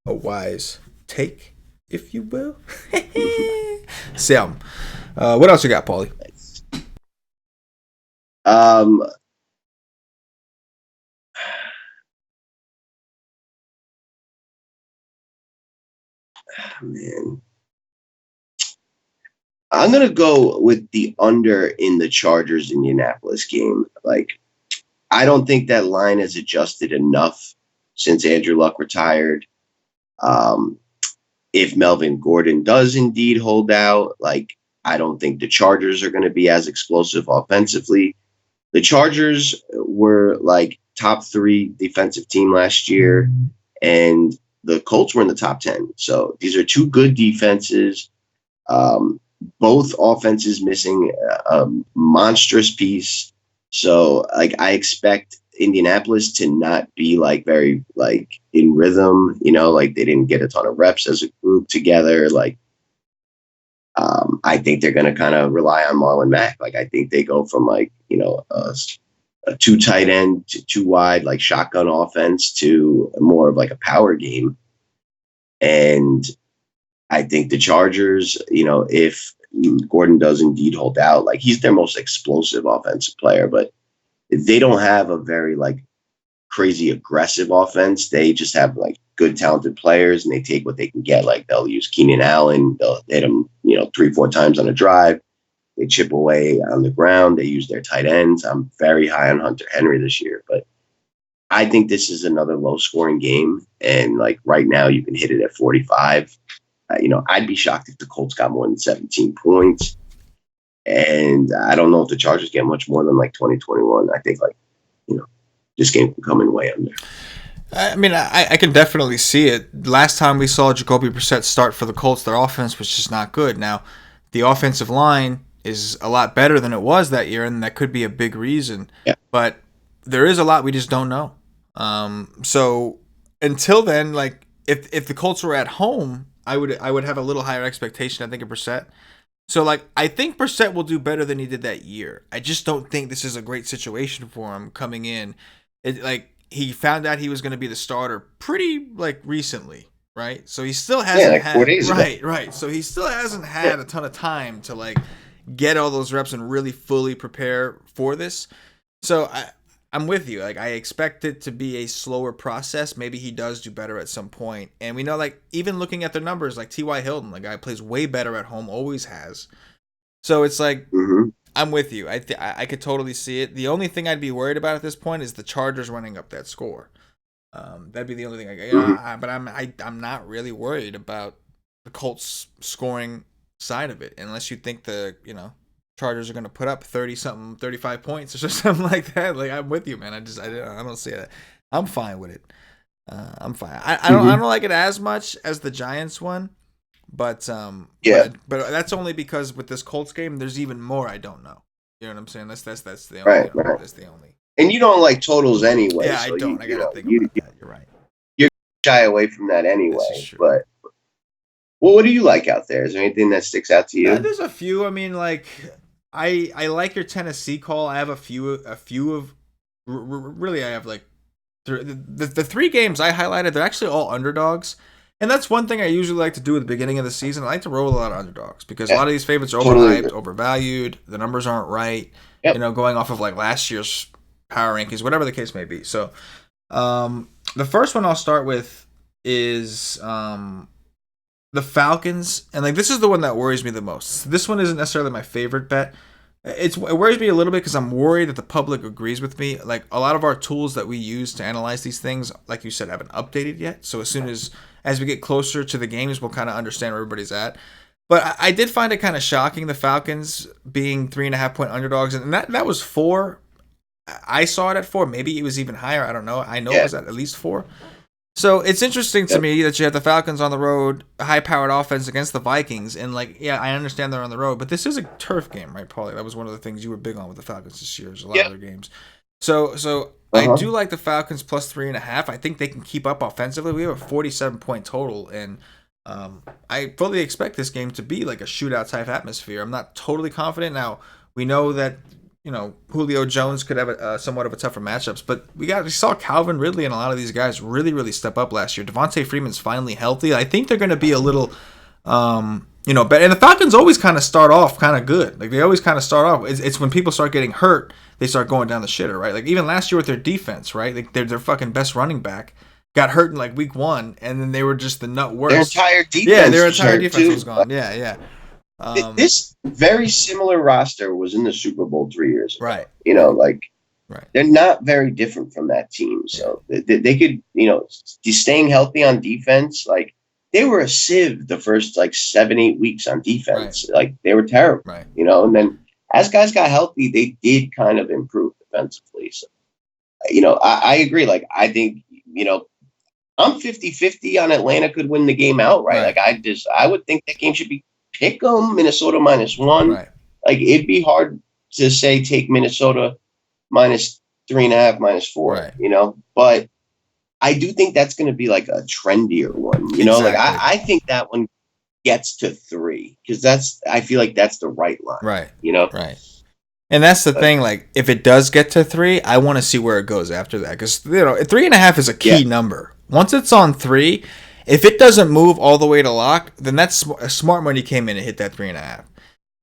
Speaker 1: wise take, if you will. Sam, what else you got, Paulie?
Speaker 2: Man, I'm gonna go with the under in the Chargers Indianapolis game. Like, I don't think that line has adjusted enough since Andrew Luck retired. If Melvin Gordon does indeed hold out, like, I don't think the Chargers are going to be as explosive offensively. The Chargers were like top 3 defensive team last year, and the Colts were in the top 10. So these are 2 good defenses. Both offenses missing a monstrous piece. So like I expect Indianapolis to not be like very like in rhythm, like they didn't get a ton of reps as a group together. Like I think they're going to kind of rely on Marlon Mack. Like I think they go from like, a 2 tight end to 2 wide, like shotgun offense to more of like a power game. And I think the Chargers, if Gordon does indeed hold out, like he's their most explosive offensive player, but they don't have a very like crazy aggressive offense. They just have like good, talented players, and they take what they can get. Like they'll use Keenan Allen, they'll hit him, 3-4 times on a drive. They chip away on the ground. They use their tight ends. I'm very high on Hunter Henry this year, but I think this is another low scoring game. And like right now you can hit it at 45. I'd be shocked if the Colts got more than 17 points. And I don't know if the Chargers get much more than like 2021. I think this game can come in way under.
Speaker 1: I mean, I can definitely see it. Last time we saw Jacoby Brissett start for the Colts, their offense was just not good. Now, the offensive line is a lot better than it was that year, and that could be a big reason.
Speaker 2: Yeah.
Speaker 1: But there is a lot we just don't know. So until then, like if the Colts were at home, I would have a little higher expectation, I think, of Brissett. So like I think Brissett will do better than he did that year. I just don't think this is a great situation for him coming in. He found out he was going to be the starter pretty like recently, right? So he still hasn't had
Speaker 2: 4 days ago.
Speaker 1: Right. So he still hasn't had a ton of time to like get all those reps and really fully prepare for this. So I'm with you. Like I expect it to be a slower process. Maybe he does do better at some point. And we know, like even looking at their numbers, like T.Y. Hilton, the guy plays way better at home, always has. So it's like I'm with you. I could totally see it. The only thing I'd be worried about at this point is the Chargers running up that score. That'd be the only thing. But I'm not really worried about the Colts scoring side of it, unless you think the Chargers are going to put up 30-something, 35 points or something like that. Like I'm with you, man. I don't see it. I'm fine with it. I'm fine. I don't like it as much as the Giants one, but but that's only because with this Colts game, there's even more I don't know. You know what I'm saying? That's the only.
Speaker 2: Right.
Speaker 1: That's the only.
Speaker 2: And you don't like totals anyway.
Speaker 1: Yeah,
Speaker 2: so
Speaker 1: I don't. I gotta think about that. You're right.
Speaker 2: You're shy away from that anyway. But what do you like out there? Is there anything that sticks out to you?
Speaker 1: There's a few. I mean, like I like your Tennessee call. I have a few of really. I have like the 3 games I highlighted. They're actually all underdogs. And that's one thing I usually like to do at the beginning of the season. I like to roll a lot of underdogs because a lot of these favorites are overhyped, overvalued. The numbers aren't right. Yep. Going off of like last year's power rankings, whatever the case may be. So the first one I'll start with is the Falcons. And like this is the one that worries me the most. This one isn't necessarily my favorite bet. It worries me a little bit because I'm worried that the public agrees with me. Like a lot of our tools that we use to analyze these things, like you said, haven't updated yet. So as soon as we get closer to the games, we'll kind of understand where everybody's at. But I did find it kind of shocking, the Falcons being 3.5-point underdogs. And that was 4. I saw it at 4. Maybe it was even higher. I don't know. I know it was at least 4. So it's interesting to me that you have the Falcons on the road, a high-powered offense against the Vikings. And, I understand they're on the road. But this is a turf game, right, Paulie? That was one of the things you were big on with the Falcons this year. There's a lot of their games. So I do like the Falcons plus 3.5. I think they can keep up offensively. We have a 47-point total, and I fully expect this game to be like a shootout type atmosphere. I'm not totally confident. Now we know that Julio Jones could have somewhat of a tougher matchups, but we saw Calvin Ridley and a lot of these guys really really step up last year. Devontae Freeman's finally healthy. I think they're going to be a little better. And the Falcons always kind of start off kind of good. Like they always kind of start off. It's when people start getting hurt, they start going down the shitter, right? Like even last year with their defense, right? Like their fucking best running back got hurt in like week 1, and then they were just the nut worst.
Speaker 2: Their entire defense.
Speaker 1: Yeah, their entire defense was gone. Yeah.
Speaker 2: This very similar roster was in the Super Bowl 3 years ago.
Speaker 1: Right.
Speaker 2: Right. They're not very different from that team. So they could, staying healthy on defense, like they were a sieve the first 7-8 weeks on defense. Right. Like they were terrible.
Speaker 1: Right.
Speaker 2: And then as guys got healthy, they did kind of improve defensively. So, I agree. Like I think, I'm 50-50 on Atlanta could win the game outright. Like I would think that game should be pick them Minnesota -1.
Speaker 1: Right.
Speaker 2: Like it'd be hard to say take Minnesota -3.5, -4.
Speaker 1: Right.
Speaker 2: But I do think that's going to be like a trendier one.
Speaker 1: Exactly.
Speaker 2: Like I think that one gets to 3 because I feel like that's the right line.
Speaker 1: Right.
Speaker 2: Right.
Speaker 1: And that's the thing. Like if it does get to 3, I want to see where it goes after that because 3.5 is a key number. Once it's on 3, if it doesn't move all the way to lock, then that's a smart money came in and hit that 3.5.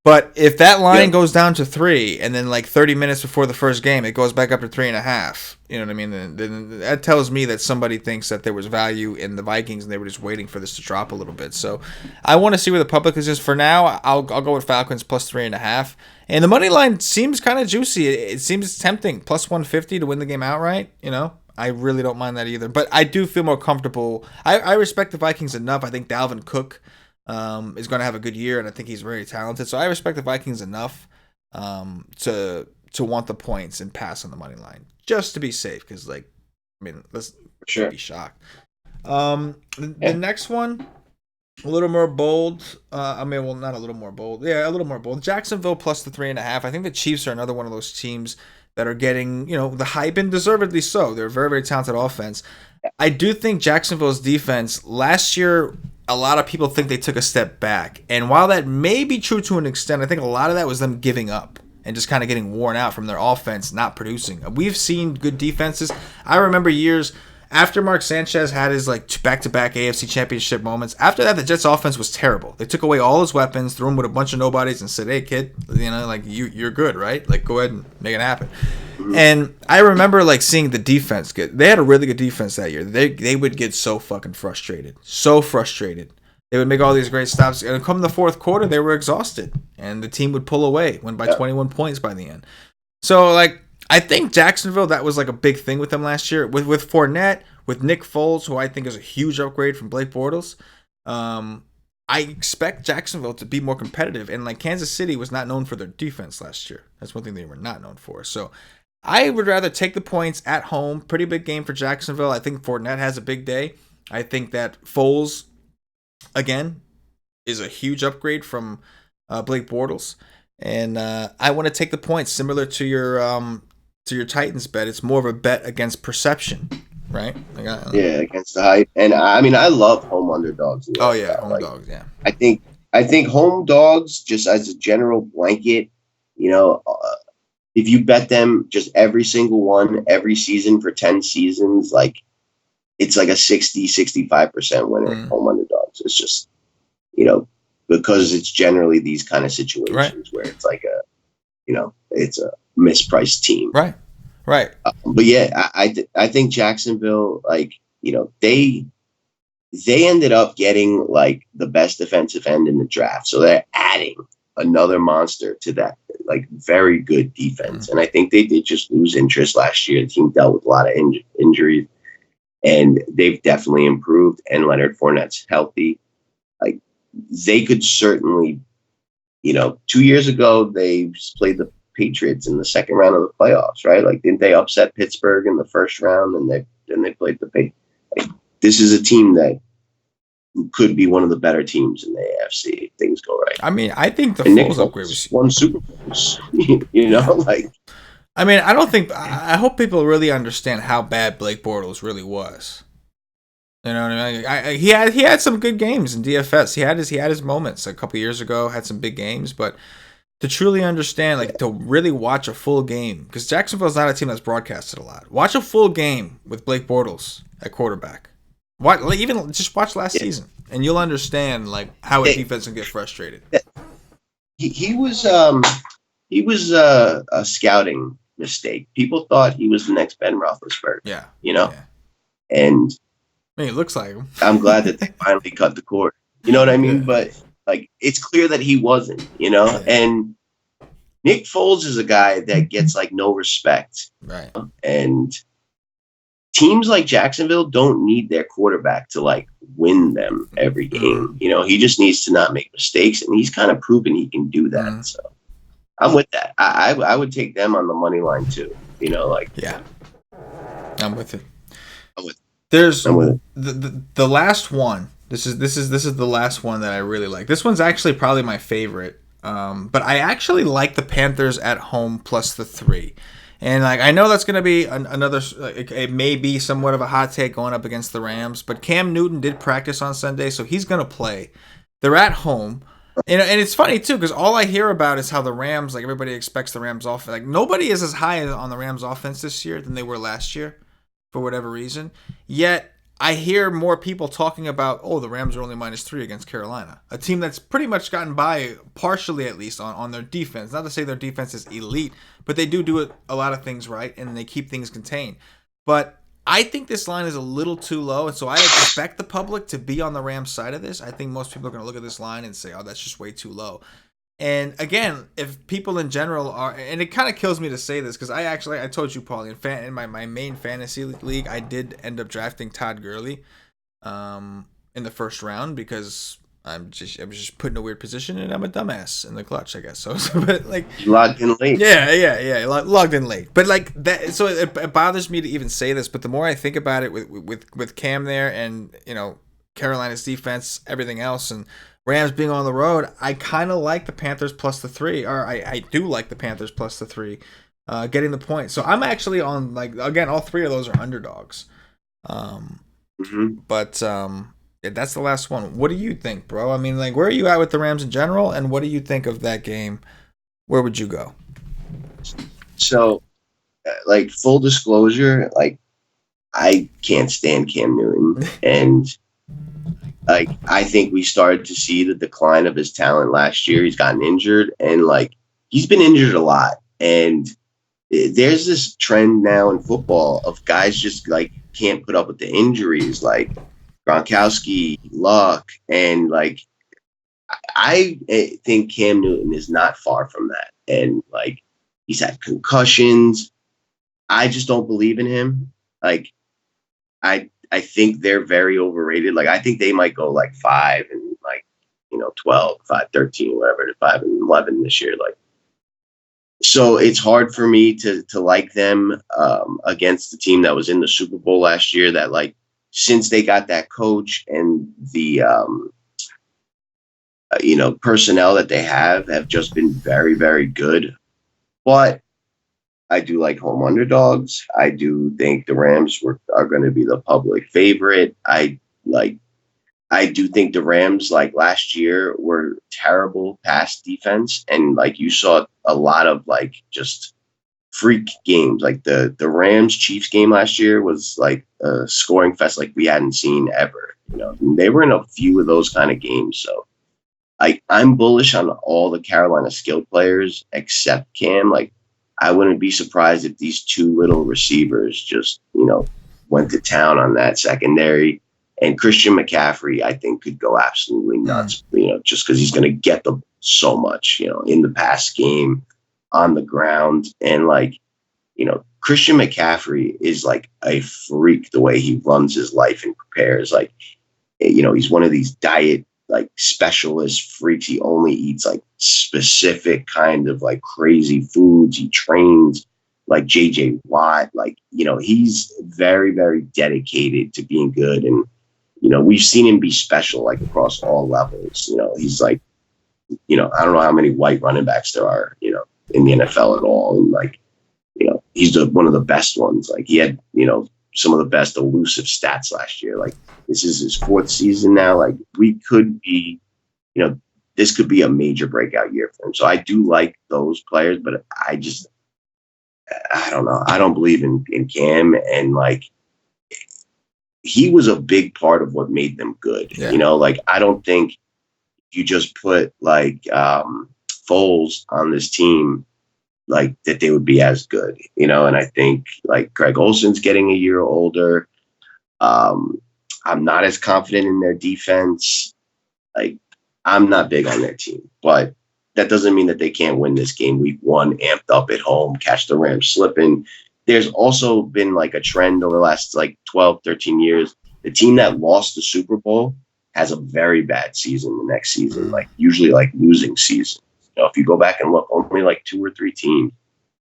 Speaker 1: But if that line goes down to 3, and then like 30 minutes before the first game, it goes back up to 3.5. You know what I mean? Then that tells me that somebody thinks that there was value in the Vikings, and they were just waiting for this to drop a little bit. So I want to see where the public is. Just for now, I'll go with Falcons plus 3.5. And the money line seems kind of juicy. It seems tempting. Plus 150 to win the game outright. You know, I really don't mind that either. But I do feel more comfortable. I respect the Vikings enough. I think Dalvin Cook is going to have a good year, and I think he's very talented. So I respect the Vikings enough to want the points and pass on the money line just to be safe. Because, like, I mean, let's be shocked. The next one, a little more bold. Not a little more bold. Yeah, a little more bold. Jacksonville plus the 3.5. I think the Chiefs are another one of those teams that are getting, the hype, and deservedly so. They're a very, very talented offense. I do think Jacksonville's defense last year, a lot of people think they took a step back. And while that may be true to an extent, I think a lot of that was them giving up and just kind of getting worn out from their offense, not producing. We've seen good defenses. I remember years after Mark Sanchez had his like back-to-back AFC Championship moments. After that, the Jets' offense was terrible. They took away all his weapons, threw him with a bunch of nobodies, and said, "Hey, kid, you're good, right? Like, go ahead and make it happen." And I remember like seeing the defense get. They had a really good defense that year. They would get so fucking frustrated, so frustrated. They would make all these great stops, and come the fourth quarter, they were exhausted, and the team would pull away, win by 21 points by the end. So like, I think Jacksonville, that was like a big thing with them last year. With Fournette, with Nick Foles, who I think is a huge upgrade from Blake Bortles. I expect Jacksonville to be more competitive, and like Kansas City was not known for their defense last year. That's one thing they were not known for. So I would rather take the points at home. Pretty big game for Jacksonville. I think Fournette has a big day. I think that Foles, again, is a huge upgrade from Blake Bortles. And I want to take the points, similar to your Titans bet. It's more of a bet against perception, right?
Speaker 2: Against the hype. And I mean, I love home underdogs.
Speaker 1: Home dogs. Yeah.
Speaker 2: I think home dogs, just as a general blanket, if you bet them just every single one every season for 10 seasons, like it's like a 65% winner. Home underdogs. It's just, because it's generally these kind of situations where it's like it's a mispriced team.
Speaker 1: Right.
Speaker 2: But yeah, I think Jacksonville, they ended up getting like the best defensive end in the draft. So they're adding another monster to that, like very good defense. And I think they did just lose interest last year. The team dealt with a lot of injuries, and they've definitely improved. And Leonard Fournette's healthy. Like, they could certainly, 2 years ago, they played the Patriots in the second round of the playoffs, right? Like, didn't they upset Pittsburgh in the first round, and they played the Patriots? Like, this is a team that could be one of the better teams in the AFC if things go right.
Speaker 1: I mean, I think the Foles upgrade was
Speaker 2: won Super Bowls.
Speaker 1: I mean, I don't think. I hope people really understand how bad Blake Bortles really was. You know what I mean? He had some good games in DFS. He had his moments a couple years ago. Had some big games, but to truly understand, to really watch a full game, because Jacksonville's not a team that's broadcasted a lot. Watch a full game with Blake Bortles at quarterback. Even just watch last season, and you'll understand how a defense can get frustrated.
Speaker 2: He was a scouting mistake. People thought he was the next Ben Roethlisberger.
Speaker 1: Yeah,
Speaker 2: and
Speaker 1: I mean, it looks like him.
Speaker 2: I'm glad that they finally cut the cord. You know what I mean? Yeah. But it's clear that he wasn't. And Nick Foles is a guy that gets no respect.
Speaker 1: Right.
Speaker 2: And teams like Jacksonville don't need their quarterback to win them every game. He just needs to not make mistakes, and he's kind of proven he can do that. So I'm with that. I would take them on the money line too.
Speaker 1: Yeah, I'm with it. There's the last one. This is the last one that I really like. This one's actually probably my favorite. But I actually like the Panthers at home plus the 3. And I know that's going to be another. It may be somewhat of a hot take going up against the Rams, but Cam Newton did practice on Sunday, so he's going to play. They're at home, and it's funny too because all I hear about is how the Rams, everybody expects the Rams offense. Nobody is as high on the Rams offense this year than they were last year, for whatever reason. Yet I hear more people talking about, oh, the Rams are only -3 against Carolina, a team that's pretty much gotten by, partially at least, on their defense. Not to say their defense is elite, but they do a lot of things right, and they keep things contained. But I think this line is a little too low, and so I expect the public to be on the Rams side of this. I think most people are going to look at this line and say, oh, that's just way too low. And again, if people in general are, and it kind of kills me to say this because I told you, Paulie, in my main fantasy league, I did end up drafting Todd Gurley in the first round because I was just put in a weird position and I'm a dumbass in the clutch, I guess. So but like
Speaker 2: You logged in late.
Speaker 1: Yeah, logged in late. But like that, so it bothers me to even say this. But the more I think about it with Cam there and Carolina's defense, everything else, and Rams being on the road, I kind of like the Panthers plus the 3, or I do like the Panthers plus the 3, getting the point. So I'm actually on, like, again, all 3 of those are underdogs. But yeah, that's the last one. What do you think, bro? I mean, like, where are you at with the Rams in general, and what do you think of that game? Where would you go?
Speaker 2: So, like, full disclosure, like, I can't stand Cam Newton, and like, I think we started to see the decline of his talent last year. He's gotten injured, and like, he's been injured a lot. And there's this trend now in football of guys just like can't put up with the injuries, like Gronkowski, Luck, and like, I think Cam Newton is not far from that. And like, he's had concussions. I just don't believe in him. Like, I think they're very overrated. Like, I think they might go like 5 and like, 12, 5, 13, whatever, to 5 and 11 this year. Like, so it's hard for me to like them against the team that was in the Super Bowl last year. That, like, since they got that coach and the personnel that they have just been very, very good. But I do like home underdogs. I do think the Rams are going to be the public favorite. I do think the Rams, like last year, were terrible pass defense, and like you saw a lot of like just freak games. Like the Rams Chiefs game last year was like a scoring fest like we hadn't seen ever. They were in a few of those kind of games. So I'm bullish on all the Carolina skilled players except Cam. Like, I wouldn't be surprised if these 2 little receivers just, went to town on that secondary. And Christian McCaffrey, I think, could go absolutely nuts, just because he's going to get them so much, in the pass game, on the ground. And like, Christian McCaffrey is like a freak the way he runs his life and prepares. Like, he's one of these diet like specialist freaks. He only eats like specific kind of like crazy foods. He trains like JJ Watt. Like, he's very, very dedicated to being good. And, we've seen him be special, like across all levels. He's like, I don't know how many white running backs there are, in the NFL at all. And like, he's one of the best ones. Like, he had, some of the best elusive stats last year. Like, this is his 4th season now. Like, we could be, this could be a major breakout year for him. So I do like those players, but I don't know. I don't believe in Cam, and like, he was a big part of what made them good.
Speaker 1: Yeah.
Speaker 2: Like, I don't think you just put like Foles on this team like that they would be as good, and I think like Greg Olson's getting a year older. I'm not as confident in their defense. Like, I'm not big on their team, but that doesn't mean that they can't win this game week 1, amped up at home, catch the Rams slipping. There's also been like a trend over the last like 12, 13 years. The team that lost the Super Bowl has a very bad season the next season, like usually like losing season. If you go back and look, only like 2 or 3 teams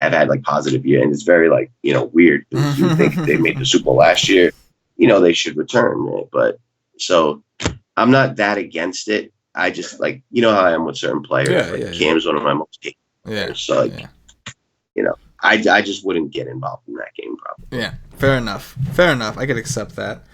Speaker 2: have had like positive year. And it's very like, weird. You think they made the Super Bowl last year, they should return. Right? But so I'm not that against it. I just like, how I am with certain players. Cam's one of my most hated players. So like, I just wouldn't get involved in that game probably.
Speaker 1: Yeah, fair enough. I could accept that.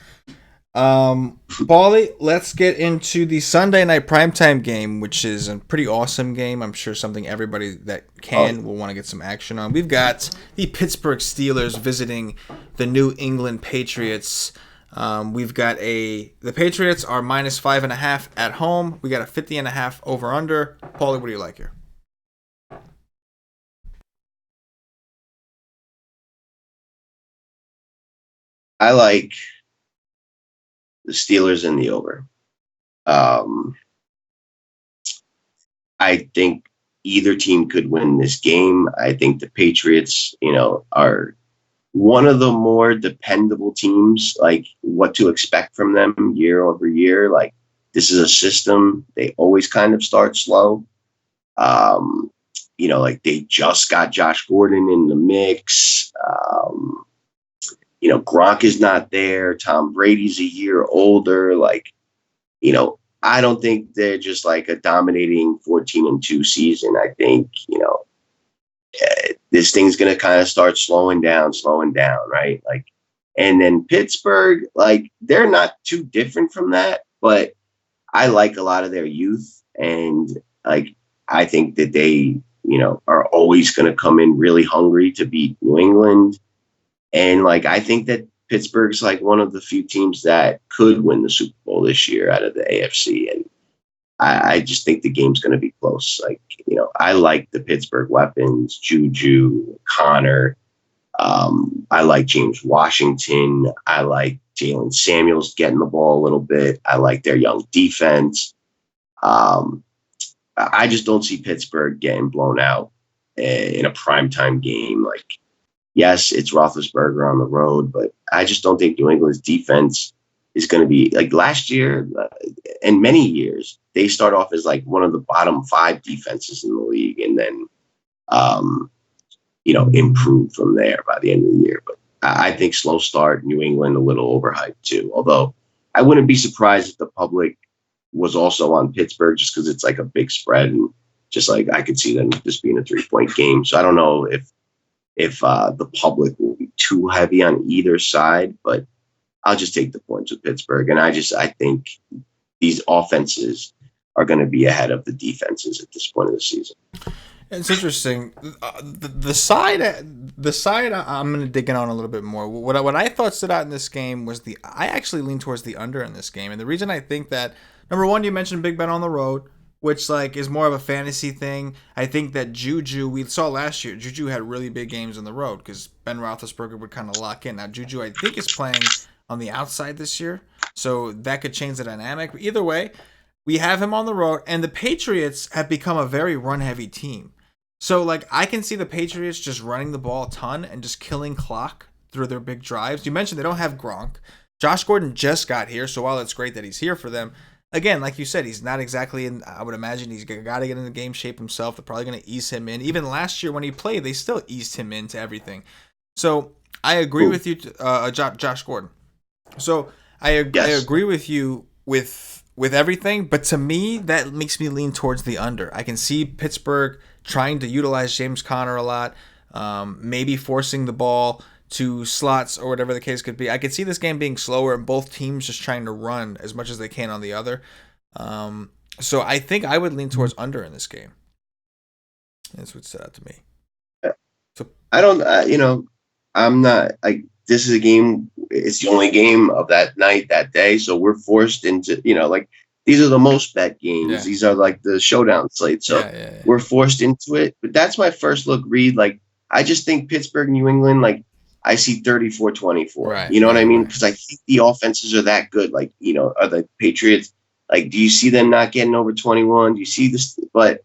Speaker 1: Paulie, let's get into the Sunday night primetime game, which is a pretty awesome game. I'm sure something everybody that will want to get some action on. We've got the Pittsburgh Steelers visiting the New England Patriots. We've got the Patriots are -5.5 at home. We got a 50.5 over under. Paulie, what do you like here?
Speaker 2: I like the Steelers in the over. Um, I think either team could win this game. I think the Patriots, are one of the more dependable teams, like what to expect from them year over year. Like this is a system. They always kind of start slow. Um, like they just got Josh Gordon in the mix. Gronk is not there. Tom Brady's a year older. Like, I don't think they're just like a dominating 14-2 season. I think, this thing's going to kind of start slowing down, right? Like, and then Pittsburgh, like, they're not too different from that, but I like a lot of their youth. And, like, I think that they, are always going to come in really hungry to beat New England. And, like, I think that Pittsburgh's like one of the few teams that could win the Super Bowl this year out of the AFC. And I just think the game's going to be close. Like, I like the Pittsburgh weapons, Juju, Connor. I like James Washington. I like Jalen Samuels getting the ball a little bit. I like their young defense. I just don't see Pittsburgh getting blown out in a primetime game. Like, yes, it's Roethlisberger on the road, but I just don't think New England's defense is going to be like last year and many years. They start off as like one of the bottom 5 defenses in the league and then, improve from there by the end of the year. But I think slow start, New England a little overhyped too. Although I wouldn't be surprised if the public was also on Pittsburgh just because it's like a big spread and just like I could see them just being a 3-point game. So I don't know if the public will be too heavy on either side, but I'll just take the points with Pittsburgh. And I think these offenses are going to be ahead of the defenses at this point of the season.
Speaker 1: It's interesting. The side I'm going to dig in on a little bit more. What I thought stood out in this game was I actually lean towards the under in this game. And the reason I think that, number one, you mentioned Big Ben on the road, which like is more of a fantasy thing. I think that Juju, we saw last year, Juju had really big games on the road because Ben Roethlisberger would kind of lock in. Now Juju, I think, is playing on the outside this year, so that could change the dynamic. But either way, we have him on the road, and the Patriots have become a very run-heavy team. So like I can see the Patriots just running the ball a ton and just killing clock through their big drives. You mentioned they don't have Gronk. Josh Gordon just got here, so while it's great that he's here for them, again, like you said, he's not exactly in. I would imagine he's got to get in the game shape himself. They're probably going to ease him in. Even last year when he played, they still eased him into everything. So I agree with you, Josh Gordon. So I agree with you with everything, but to me, that makes me lean towards the under. I can see Pittsburgh trying to utilize James Conner a lot, maybe forcing the ball to slots or whatever the case could be. I could see this game being slower and both teams just trying to run as much as they can on the other. So I think I would lean towards under in this game. That's what stood out to me. So
Speaker 2: I don't, I'm not like this is a game. It's the only game of that night, that day. So we're forced into, like these are the most bet games. Yeah. These are like the showdown slates. So we're forced into it. But that's my first look read. Like, I just think Pittsburgh, New England, like I see 34-24. Right, you know what I mean? Because I think the offenses are that good. Like, are the Patriots, like, do you see them not getting over 21? Do you see this? But,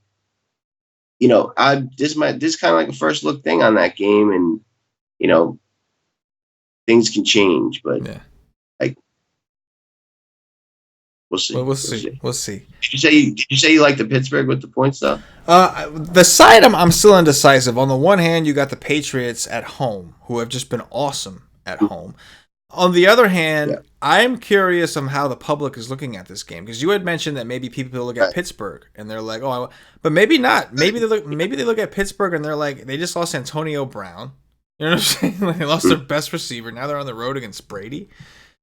Speaker 2: this is kind of like a first look thing on that game. And, things can change. But, like, we'll see.
Speaker 1: We'll see.
Speaker 2: Did you say you like the Pittsburgh with the points though?
Speaker 1: The side I'm still indecisive. On the one hand, you got the Patriots at home, who have just been awesome at home. On the other hand, I'm curious on how the public is looking at this game because you had mentioned that maybe people look at Pittsburgh and they're like, "Oh," but maybe not. Maybe they look at Pittsburgh and they're like, they just lost Antonio Brown. You know what I'm saying? Like, they lost their best receiver. Now they're on the road against Brady.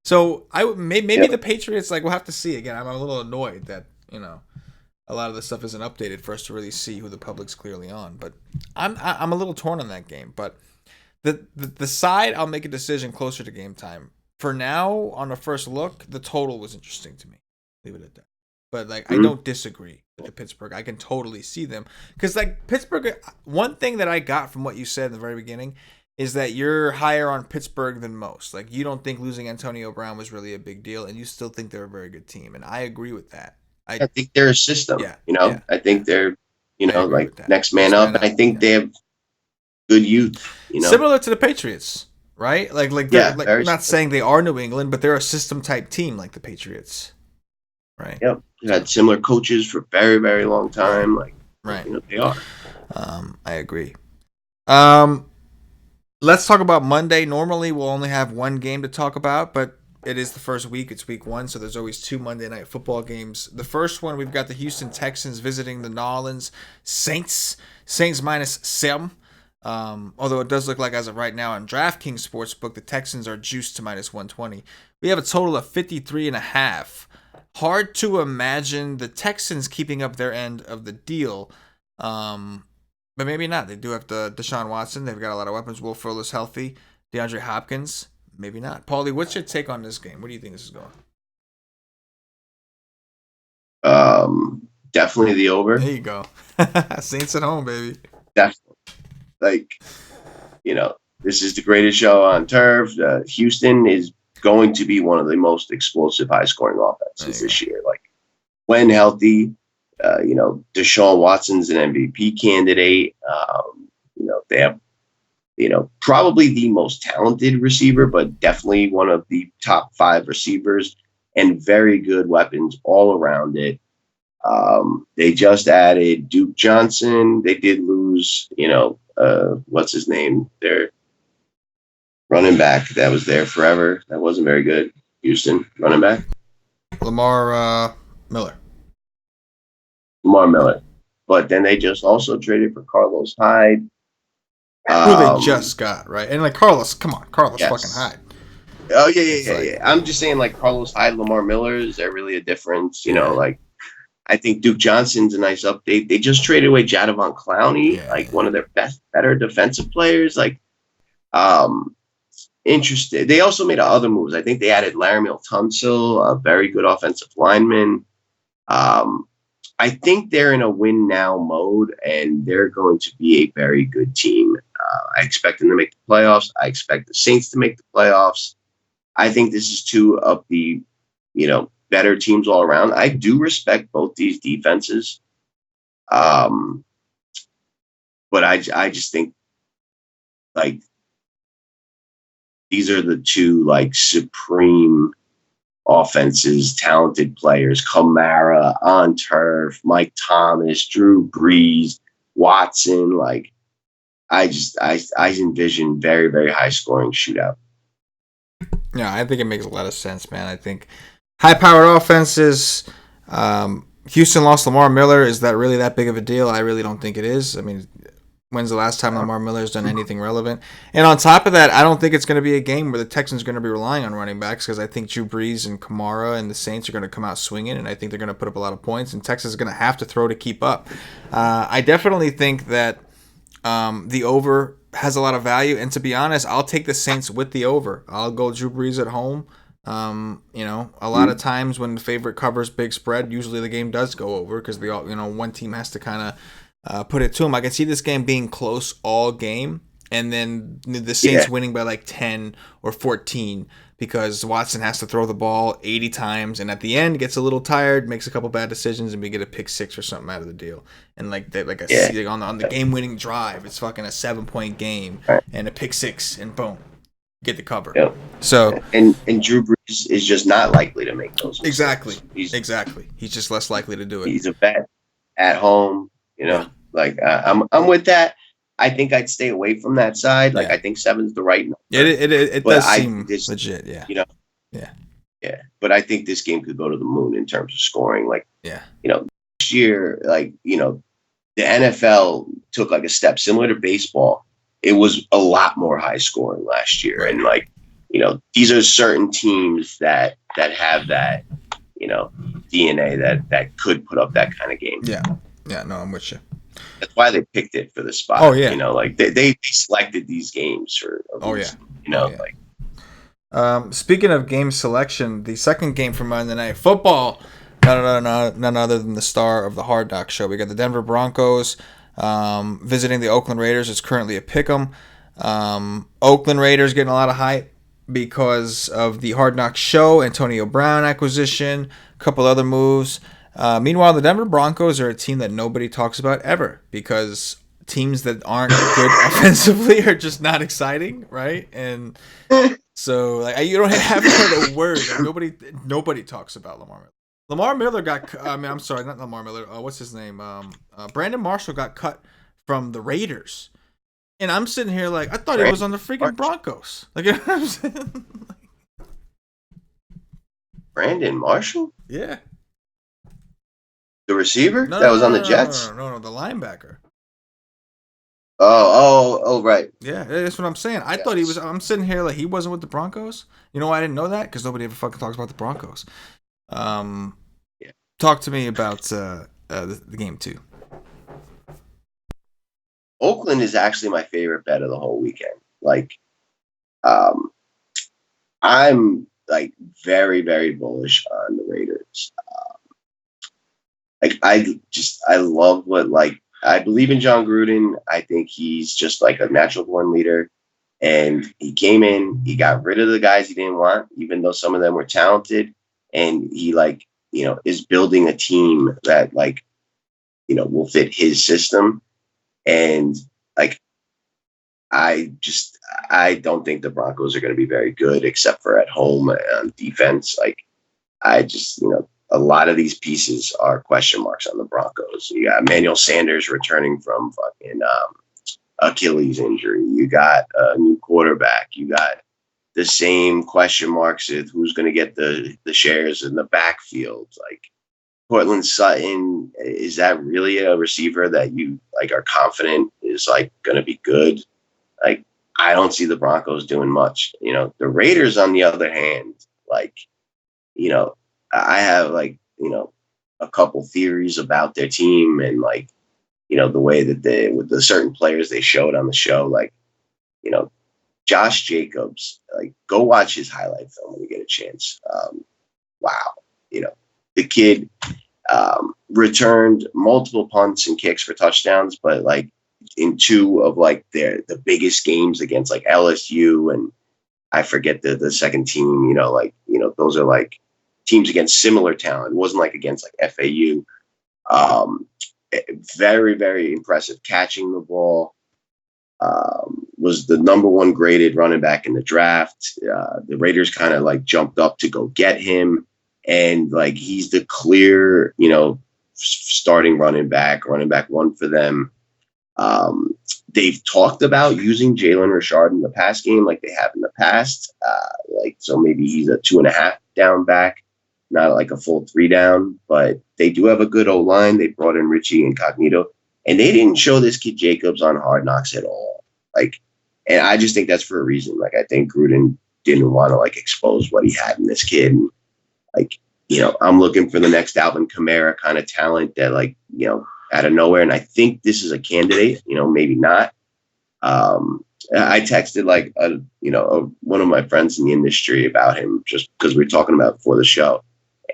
Speaker 1: So maybe the Patriots, like, we'll have to see. Again, I'm a little annoyed that a lot of the stuff isn't updated for us to really see who the public's clearly on. But I'm a little torn on that game. But the side, I'll make a decision closer to game time. for now, on the first look, the total was interesting to me. Leave it at that. But like, I
Speaker 2: Mhm.
Speaker 1: don't disagree with the Pittsburgh. I can totally see them because like Pittsburgh. One thing that I got from what you said in the very beginning is that you're higher on Pittsburgh than most. Like, you don't think losing Antonio Brown was really a big deal, and you still think they're a very good team, and I agree with that.
Speaker 2: I think they're a system.
Speaker 1: Yeah, yeah,
Speaker 2: I think they're
Speaker 1: I agree
Speaker 2: like
Speaker 1: with that.
Speaker 2: next man
Speaker 1: Next
Speaker 2: up,
Speaker 1: man
Speaker 2: and I
Speaker 1: up.
Speaker 2: think they have good youth.
Speaker 1: Similar to the Patriots, right? Like they're
Speaker 2: Yeah,
Speaker 1: like
Speaker 2: very.
Speaker 1: not saying they are New England, but they're a system type team like the Patriots, right?
Speaker 2: Yep, they've had similar coaches for a very, very long time. Like,
Speaker 1: Right.
Speaker 2: they are.
Speaker 1: I agree. Let's talk about Monday. Normally, we'll only have one game to talk about, but it is the first week. It's week 1, so there's always 2 Monday night football games. The first one, we've got the Houston Texans visiting the New Orleans Saints. Saints -7. Although it does look like as of right now on DraftKings Sportsbook, the Texans are juiced to -120. We have a total of 53.5. Hard to imagine the Texans keeping up their end of the deal. But maybe not. They do have Deshaun Watson. They've got a lot of weapons. Will Fuller's healthy. DeAndre Hopkins. Maybe not. Paulie, what's your take on this game? What do you think this is going?
Speaker 2: Definitely the over.
Speaker 1: There you go. Saints at home, baby.
Speaker 2: Definitely. Like, this is the greatest show on turf. Houston is going to be one of the most explosive, high-scoring offenses this year. Like, when healthy, Deshaun Watson's an MVP candidate. They have, probably the most talented receiver, but definitely one of the top 5 receivers and very good weapons all around it. They just added Duke Johnson. They did lose, what's his name? Their running back that was there forever. That wasn't very good. Houston running back.
Speaker 1: Lamar Miller.
Speaker 2: But then they just also traded for Carlos Hyde.
Speaker 1: Who they just got, right? And like Carlos, come on, Carlos fucking Hyde.
Speaker 2: Oh, yeah. I'm just saying, like, Carlos Hyde, Lamar Miller, is there really a difference? Like, I think Duke Johnson's a nice update. They just traded away Jadavion Clowney, one of their better defensive players. Like, interested. They also made other moves. I think they added Laramie Tunsil, a very good offensive lineman. I think they're in a win now mode, and they're going to be a very good team. I expect them to make the playoffs. I expect the Saints to make the playoffs. I think this is 2 of the, better teams all around. I do respect both these defenses. But I just think, like, these are the 2, like, supreme offenses, talented players. Kamara on turf, Mike Thomas, Drew Brees, Watson. Like, I envision very, very high scoring shootout.
Speaker 1: Yeah, I think it makes a lot of sense, man. I think high-powered offenses. Houston lost Lamar Miller. Is that really that big of a deal? I really don't think it is. I mean, when's the last time Lamar Miller's done anything relevant? And on top of that, I don't think it's going to be a game where the Texans are going to be relying on running backs because I think Drew Brees and Kamara and the Saints are going to come out swinging, and I think they're going to put up a lot of points, and Texas is going to have to throw to keep up. I definitely think that the over has a lot of value, and to be honest, I'll take the Saints with the over. I'll go Drew Brees at home. A lot of times when the favorite covers big spread, usually the game does go over because one team has to kind of put it to them. I can see this game being close all game, and then the Saints winning by like 10 or 14 because Watson has to throw the ball 80 times, and at the end gets a little tired, makes a couple bad decisions, and we get a pick 6 or something out of the deal. And on the game-winning drive, it's fucking a 7-point game and a pick 6, and boom, get the cover.
Speaker 2: Yep.
Speaker 1: So
Speaker 2: and Drew Brees is just not likely to make those mistakes.
Speaker 1: Exactly. He's just less likely to do it.
Speaker 2: He's a vet at home. I'm with that. I think I'd stay away from that side. Like, I think 7's the right number.
Speaker 1: It does seem legit.
Speaker 2: Yeah. But I think this game could go to the moon in terms of scoring. Like, next year, like, the NFL took like a step similar to baseball. It was a lot more high scoring last year. And like, these are certain teams that have that, DNA that could put up that kind of game.
Speaker 1: Yeah. No, I'm with you.
Speaker 2: That's why they picked it for the spot.
Speaker 1: Oh yeah.
Speaker 2: Like they selected these games for a reason.
Speaker 1: Speaking of game selection, the second game for Monday Night Football, none other than the star of the Hard Knock show. We got the Denver Broncos visiting the Oakland Raiders. It's currently a pick'em. Oakland Raiders getting a lot of hype because of the Hard Knock show, Antonio Brown acquisition, a couple other moves. Meanwhile, the Denver Broncos are a team that nobody talks about ever because teams that aren't good offensively are just not exciting, right? And so like you don't have heard a word. Nobody talks about Lamar Miller. Lamar Miller got. I mean, I'm sorry, not Lamar Miller. What's his name? Brandon Marshall got cut from the Raiders, and I'm sitting here like I thought he was on the freaking Broncos. Like, you know what I'm saying?
Speaker 2: Brandon Marshall,
Speaker 1: Yeah,
Speaker 2: the receiver that was on the Jets.
Speaker 1: No, the linebacker.
Speaker 2: Oh, right.
Speaker 1: Yeah, that's what I'm saying. I thought he was. I'm sitting here like he wasn't with the Broncos. You know why I didn't know that? Because nobody ever fucking talks about the Broncos.
Speaker 2: Yeah.
Speaker 1: Talk to me about the game too.
Speaker 2: Oakland is actually my favorite bet of the whole weekend. Like, I'm like very, very bullish on the Raiders. Like, I love what I believe in John Gruden. I think he's just like a natural born leader. And he came in, he got rid of the guys he didn't want, even though some of them were talented. And he is building a team that will fit his system. And like, I don't think the Broncos are going to be very good except for at home on defense. Like, I just, a lot of these pieces are question marks on the Broncos. You got Emmanuel Sanders returning from fucking Achilles injury. You got a new quarterback. You got the same question marks with who's going to get the shares in the backfield. Like, Cortland Sutton, is that really a receiver that you are confident is going to be good? Like, I don't see the Broncos doing much. The Raiders, on the other hand, I have a couple theories about their team and the way that with the certain players they showed on the show, Josh Jacobs, go watch his highlight film when you get a chance. Wow. The kid returned multiple punts and kicks for touchdowns, but in two of the biggest games against LSU and I forget the second team, those are teams against similar talent. It wasn't against FAU. Very, very impressive catching the ball. Was the number one graded running back in the draft. The Raiders kind of jumped up to go get him. And he's the clear, starting running back one for them. They've talked about using Jalen Richard in the pass game like they have in the past. So maybe he's a 2.5 down back, not a full 3 down, but they do have a good O-line. They brought in Richie Incognito, and they didn't show this kid Jacobs on Hard Knocks at all. And I just think that's for a reason. I think Gruden didn't want to expose what he had in this kid. And, I'm looking for the next Alvin Kamara kind of talent that out of nowhere. And I think this is a candidate, maybe not. I texted one of my friends in the industry about him just because we were talking about it before the show.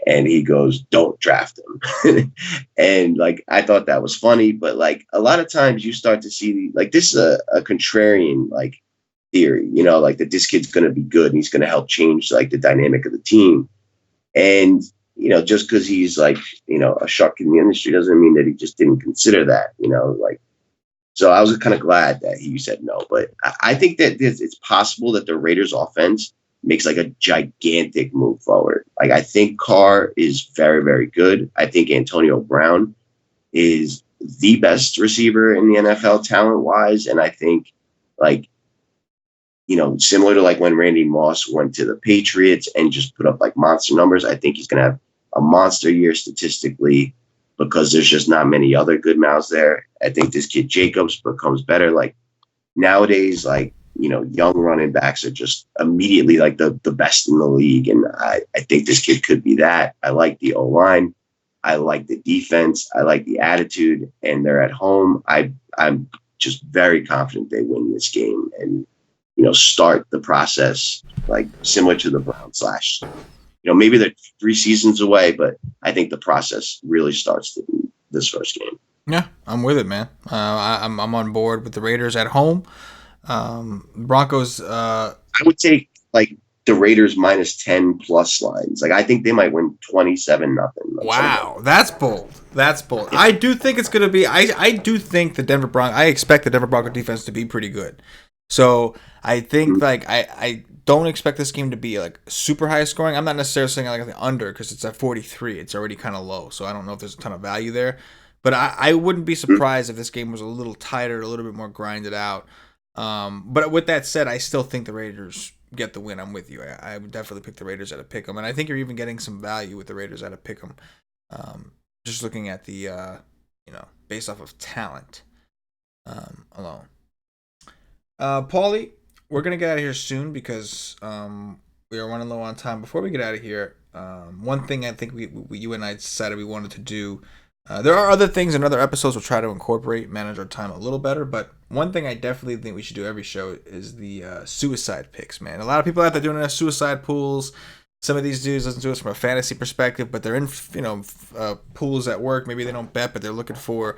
Speaker 2: And he goes, don't draft him. And I thought that was funny, but a lot of times you start to see this is a contrarian theory, that this kid's going to be good and he's going to help change the dynamic of the team. And, just because he's a shark in the industry doesn't mean that he just didn't consider that, so I was kind of glad that he said no, but I think that it's possible that the Raiders offense makes a gigantic move forward. I think Carr is very, very good. I think Antonio Brown is the best receiver in the NFL talent wise. And I think similar to when Randy Moss went to the Patriots and just put up monster numbers, I think he's going to have a monster year statistically because there's just not many other good mouths there. I think this kid Jacobs becomes better. Nowadays, young running backs are just immediately the best in the league. And I think this kid could be that. I like the O-line. I like the defense. I like the attitude, and they're at home. I'm just very confident they win this game. And, start the process like similar to the Browns last year. Maybe they're 3 seasons away, but I think the process really starts this first game.
Speaker 1: Yeah, I'm with it, man. I'm on board with the Raiders at home. Broncos.
Speaker 2: I would take like the Raiders -10 plus lines. Like I think they might win 27-0.
Speaker 1: Wow, that's bold. That's bold. Yeah. I do think it's gonna be. I do think the Denver Broncos. I expect the Denver Broncos defense to be pretty good. So I think I don't expect this game to be like super high scoring. I'm not necessarily saying like the under because it's at 43. It's already kind of low, so I don't know if there's a ton of value there. But I wouldn't be surprised if this game was a little tighter, a little bit more grinded out. But with that said, I still think the Raiders get the win. I'm with you. I would definitely pick the Raiders at a pick 'em, and I think you're even getting some value with the Raiders at a pick 'em. Just looking at the based off of talent alone. Paulie, we're gonna get out of here soon because we are running low on time. Before we get out of here, one thing I think you and I decided we wanted to do. There are other things in other episodes we'll try to incorporate, manage our time a little better, but one thing I definitely think we should do every show is the suicide picks, man. A lot of people out there doing their suicide pools. Some of these dudes listen to us from a fantasy perspective, but they're in pools at work. Maybe they don't bet, but they're looking for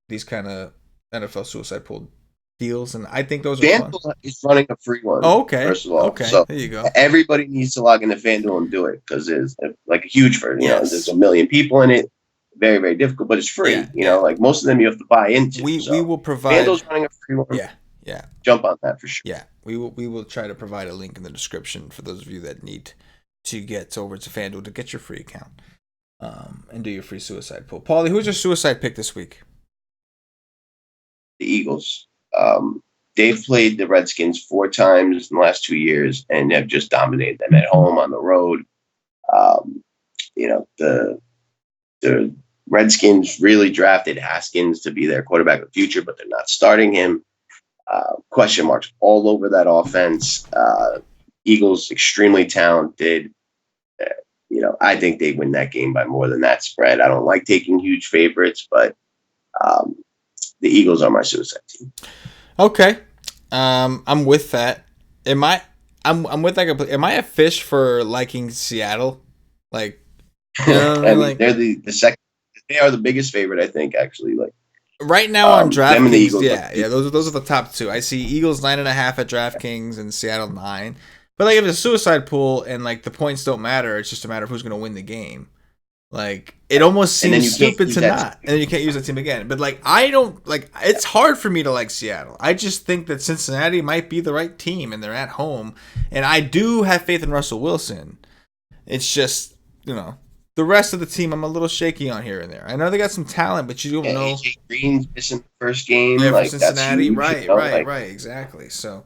Speaker 1: these kind of NFL suicide pool deals, and I think those are
Speaker 2: FanDuel
Speaker 1: fun.
Speaker 2: is running a free one.
Speaker 1: Oh, okay.
Speaker 2: First of all,
Speaker 1: okay.
Speaker 2: So
Speaker 1: there you go.
Speaker 2: Everybody needs to log into FanDuel and do it because it's like a huge version. There's a million people in it. Very, very difficult, but it's free. Like most of them you have to buy into.
Speaker 1: We will provide.
Speaker 2: FanDuel's running a free one.
Speaker 1: Yeah.
Speaker 2: Jump on that for sure.
Speaker 1: Yeah, we will try to provide a link in the description for those of you that need to get over to FanDuel to get your free account and do your free suicide pool. Paulie, who's your suicide pick this week?
Speaker 2: The Eagles. They've played the Redskins 4 times in the last 2 years and have just dominated them at home, on the road. The Redskins really drafted Haskins to be their quarterback of the future, but they're not starting him. Question marks all over that offense. Eagles extremely talented. I think they win that game by more than that spread. I don't like taking huge favorites, but the Eagles are my suicide team.
Speaker 1: Okay, I'm with that. Am I a fish for liking Seattle? Like,
Speaker 2: they're the second. They are the biggest favorite, I think. Actually, like
Speaker 1: right now on DraftKings,
Speaker 2: yeah.
Speaker 1: Those are the top 2. I see Eagles 9.5 at DraftKings and Seattle 9. But like if it's a suicide pool and like the points don't matter, it's just a matter of who's going to win the game. Like it almost seems stupid to not, and then you can't use that team again. But like I don't like. It's hard for me to like Seattle. I just think that Cincinnati might be the right team, and they're at home, and I do have faith in Russell Wilson. It's just the rest of the team I'm a little shaky on here and there. I know they got some talent, but you don't know.
Speaker 2: AJ Green's missing the first game.
Speaker 1: Yeah,
Speaker 2: like
Speaker 1: Cincinnati,
Speaker 2: that's huge,
Speaker 1: right, exactly. So,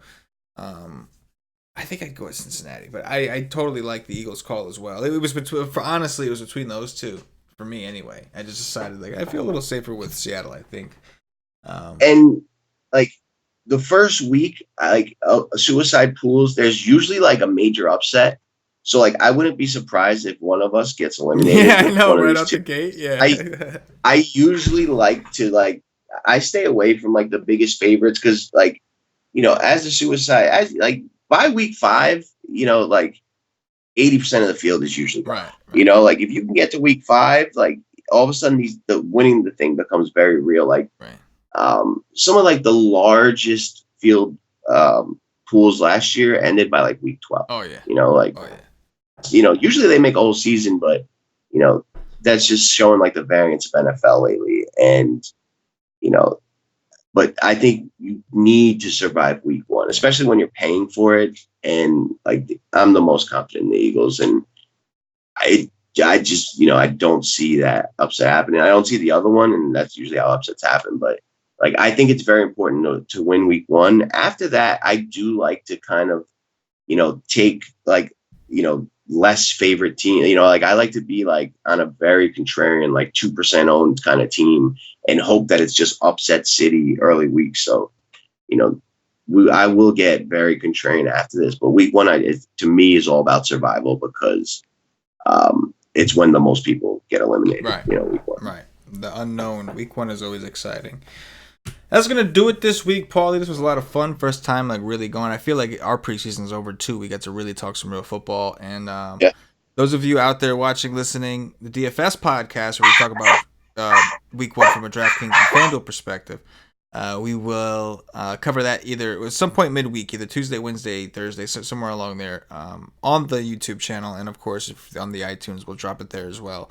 Speaker 1: I think I'd go with Cincinnati, but I totally like the Eagles call as well. It was honestly, it was between those two for me anyway. I just decided I feel a little safer with Seattle, I think.
Speaker 2: And like the first week, suicide pools, there's usually like a major upset. So like I wouldn't be surprised if one of us gets eliminated.
Speaker 1: Yeah, I know, right out the gate. Yeah.
Speaker 2: I usually like to I stay away from like the biggest favorites because as a suicide, by week 5, 80% of the field is usually
Speaker 1: right.
Speaker 2: If you can get to week 5, all of a sudden the winning the thing becomes very real. Some of the largest field pools last year ended by week 12.
Speaker 1: Oh yeah.
Speaker 2: Usually they make a whole season, but that's just showing the variance of NFL lately. And but I think you need to survive week 1, especially when you're paying for it. And I'm the most confident in the Eagles, and I just I don't see that upset happening. I don't see the other one, and that's usually how upsets happen. But I think it's very important to win week 1. After that, I do like to kind of take less favorite team. I like to be on a very contrarian 2% owned kind of team and hope that it's just upset city early week. So I will get very contrarian after this, but week 1 to me is all about survival because it's when the most people get eliminated.
Speaker 1: Right.
Speaker 2: Week 1.
Speaker 1: Right. The unknown. Week 1 is always exciting. That's gonna do it this week, Paulie. This was a lot of fun. First time like really going. I feel like our preseason's over too. We got to really talk some real football. And
Speaker 2: Yeah.
Speaker 1: those of you out there watching, listening, the DFS podcast where we talk about week one from a DraftKings and FanDuel perspective. We will cover that either at some point midweek, either Tuesday, Wednesday, Thursday, somewhere along there on the YouTube channel, and of course on the iTunes, we'll drop it there as well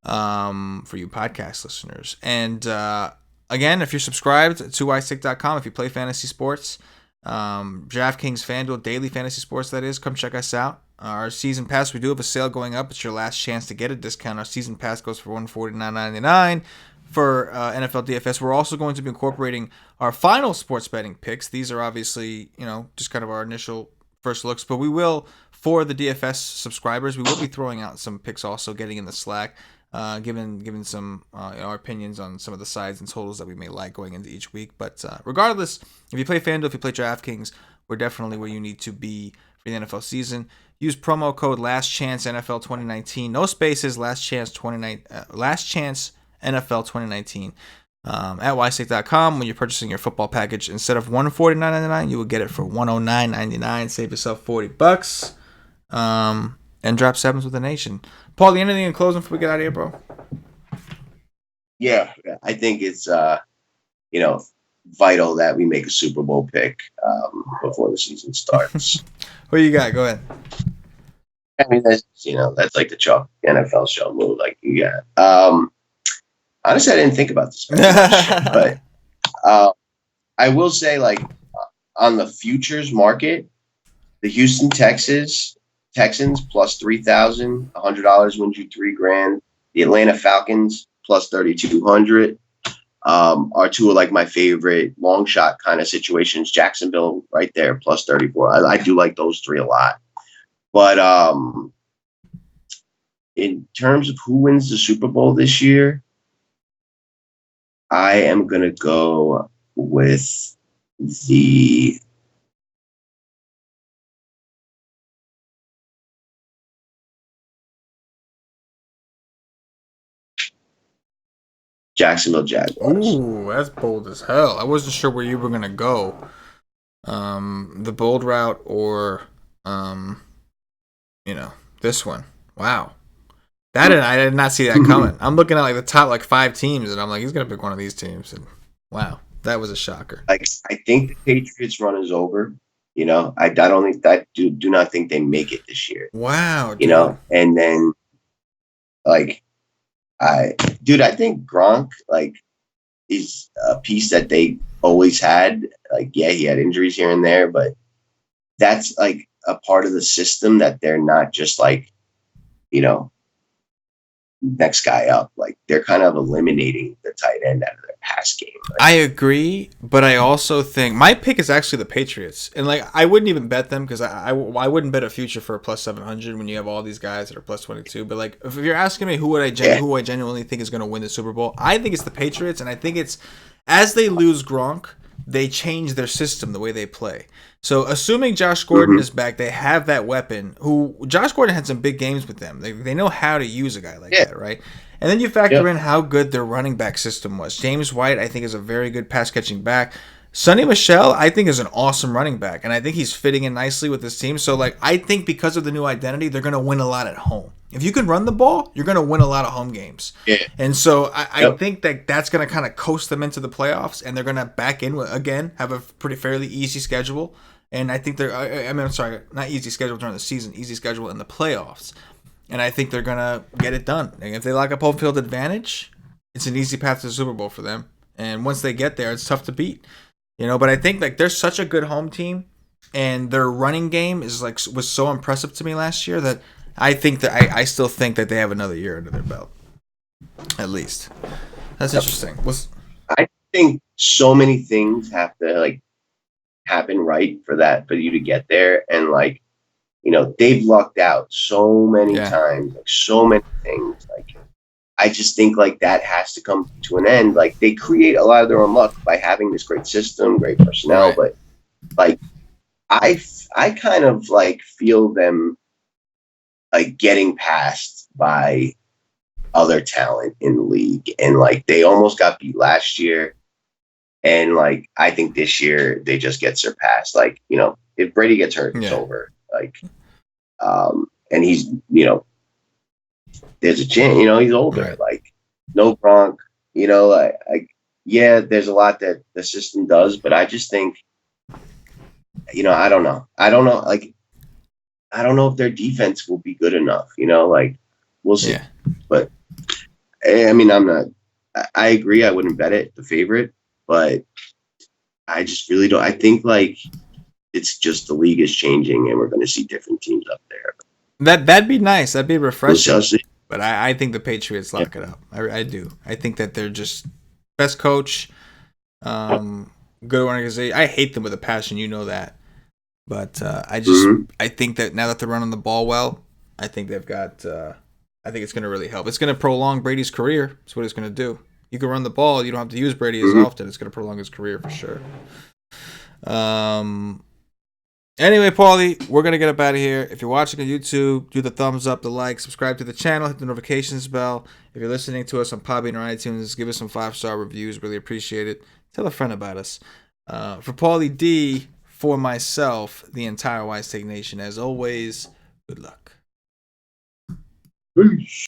Speaker 1: for you podcast listeners. And again, if you're subscribed to WiseTake.com, if you play fantasy sports, DraftKings, FanDuel, daily fantasy sports, that is, come check us out. Our season pass, we do have a sale going up. It's your last chance to get a discount. Our season pass goes for $149.99 for NFL DFS. We're also going to be incorporating our final sports betting picks. These are obviously, just kind of our initial first looks, but we will, for the DFS subscribers, we will be throwing out some picks also, getting in the Slack, giving some our opinions on some of the sides and totals that we may like going into each week. But regardless, if you play FanDuel, if you play DraftKings, we're definitely where you need to be for the NFL season. Use promo code LastChanceNFL 2019. No spaces. Last Chance NFL 2019 at WiseTake.com. When you're purchasing your football package, instead of $149.99, you will get it for $109.99. Save yourself $40. And drop sevens with the nation. Paul, anything in closing before we get out of here, bro?
Speaker 2: Yeah, I think it's vital that we make a Super Bowl pick before the season starts.
Speaker 1: What you got? Go ahead.
Speaker 2: I mean, that's like the chalk NFL show move. Like, honestly, I didn't think about this, but I will say, like, on the futures market, the Houston Texans plus 3,000, $100 wins you $3,000. The Atlanta Falcons plus 3,200 are two of like my favorite long shot kind of situations. Jacksonville right there plus 34. I do like those three a lot. But in terms of who wins the Super Bowl this year, I am going to go with the Jacksonville Jaguars.
Speaker 1: Ooh, that's bold as hell. I wasn't sure where you were going to go. The bold route or, this one. Wow. I did not see that coming. I'm looking at like the top like 5 teams, and I'm like, he's gonna pick one of these teams. And wow, that was a shocker.
Speaker 2: Like, I think the Patriots run is over. I don't think that do not think they make it this year.
Speaker 1: Wow, dude.
Speaker 2: And then like I think Gronk like is a piece that they always had. Like, yeah, he had injuries here and there, but that's like a part of the system that they're not just like, next guy up. Like, they're kind of eliminating the tight end out of their pass game. Right?
Speaker 1: I agree, but I also think my pick is actually the Patriots, and like I wouldn't even bet them because I wouldn't bet a future for a plus 700 when you have all these guys that are plus 22. But like if you're asking me who I genuinely think is going to win the Super Bowl, I think it's the Patriots, and I think it's as they lose Gronk, they change their system, the way they play. So assuming Josh Gordon is back, they have that weapon. Josh Gordon had some big games with them. They know how to use a guy like that, right? And then you factor in how good their running back system was. James White, I think, is a very good pass-catching back. Sonny Michel, I think, is an awesome running back, and I think he's fitting in nicely with this team. So, like, I think because of the new identity, they're going to win a lot at home. If you can run the ball, you're going to win a lot of home games. Yeah. And so I think that's going to kind of coast them into the playoffs, and they're going to back in, again, have a pretty fairly easy schedule. And I think I'm sorry, not easy schedule during the season, easy schedule in the playoffs. And I think they're going to get it done. And if they lock up home field advantage, it's an easy path to the Super Bowl for them. And once they get there, it's tough to beat. But I think like they're such a good home team, and their running game was so impressive to me last year that I think that I still think that they have another year under their belt, at least. That's interesting.
Speaker 2: I think so many things have to like happen right for you to get there, and like they've lucked out so many times, like so many things. Like I just think like that has to come to an end. Like they create a lot of their own luck by having this great system, great personnel, but like I kind of like feel them like getting passed by other talent in the league, and like they almost got beat last year. And like, I think this year they just get surpassed. Like, if Brady gets hurt, it's
Speaker 1: Yeah.
Speaker 2: over. Like, and he's, there's a chance, he's older.
Speaker 1: Right.
Speaker 2: Like, no Gronk, yeah, there's a lot that the system does, but I just think, I don't know. I don't know. Like, I don't know if their defense will be good enough, like, we'll see.
Speaker 1: Yeah.
Speaker 2: But I mean, I agree. I wouldn't bet it the favorite, but I just really don't. I think like it's just the league is changing and we're going to see different teams up there.
Speaker 1: That'd be nice. That'd be refreshing.
Speaker 2: We'll see.
Speaker 1: But I think the Patriots lock it up. I do. I think that they're just best coach, good organization. I hate them with a passion. You know that. But I think that now that they're running the ball well, I think they've got. I think it's going to really help. It's going to prolong Brady's career. That's what it's going to do. You can run the ball. You don't have to use Brady as often. It's going to prolong his career for sure. Anyway, Paulie, we're going to get up out of here. If you're watching on YouTube, do the thumbs up, the like, subscribe to the channel, hit the notifications bell. If you're listening to us on Podbean or iTunes, give us some 5-star reviews. Really appreciate it. Tell a friend about us. For Paulie D, for myself, the entire WiseTake Nation, as always, good luck.
Speaker 2: Peace.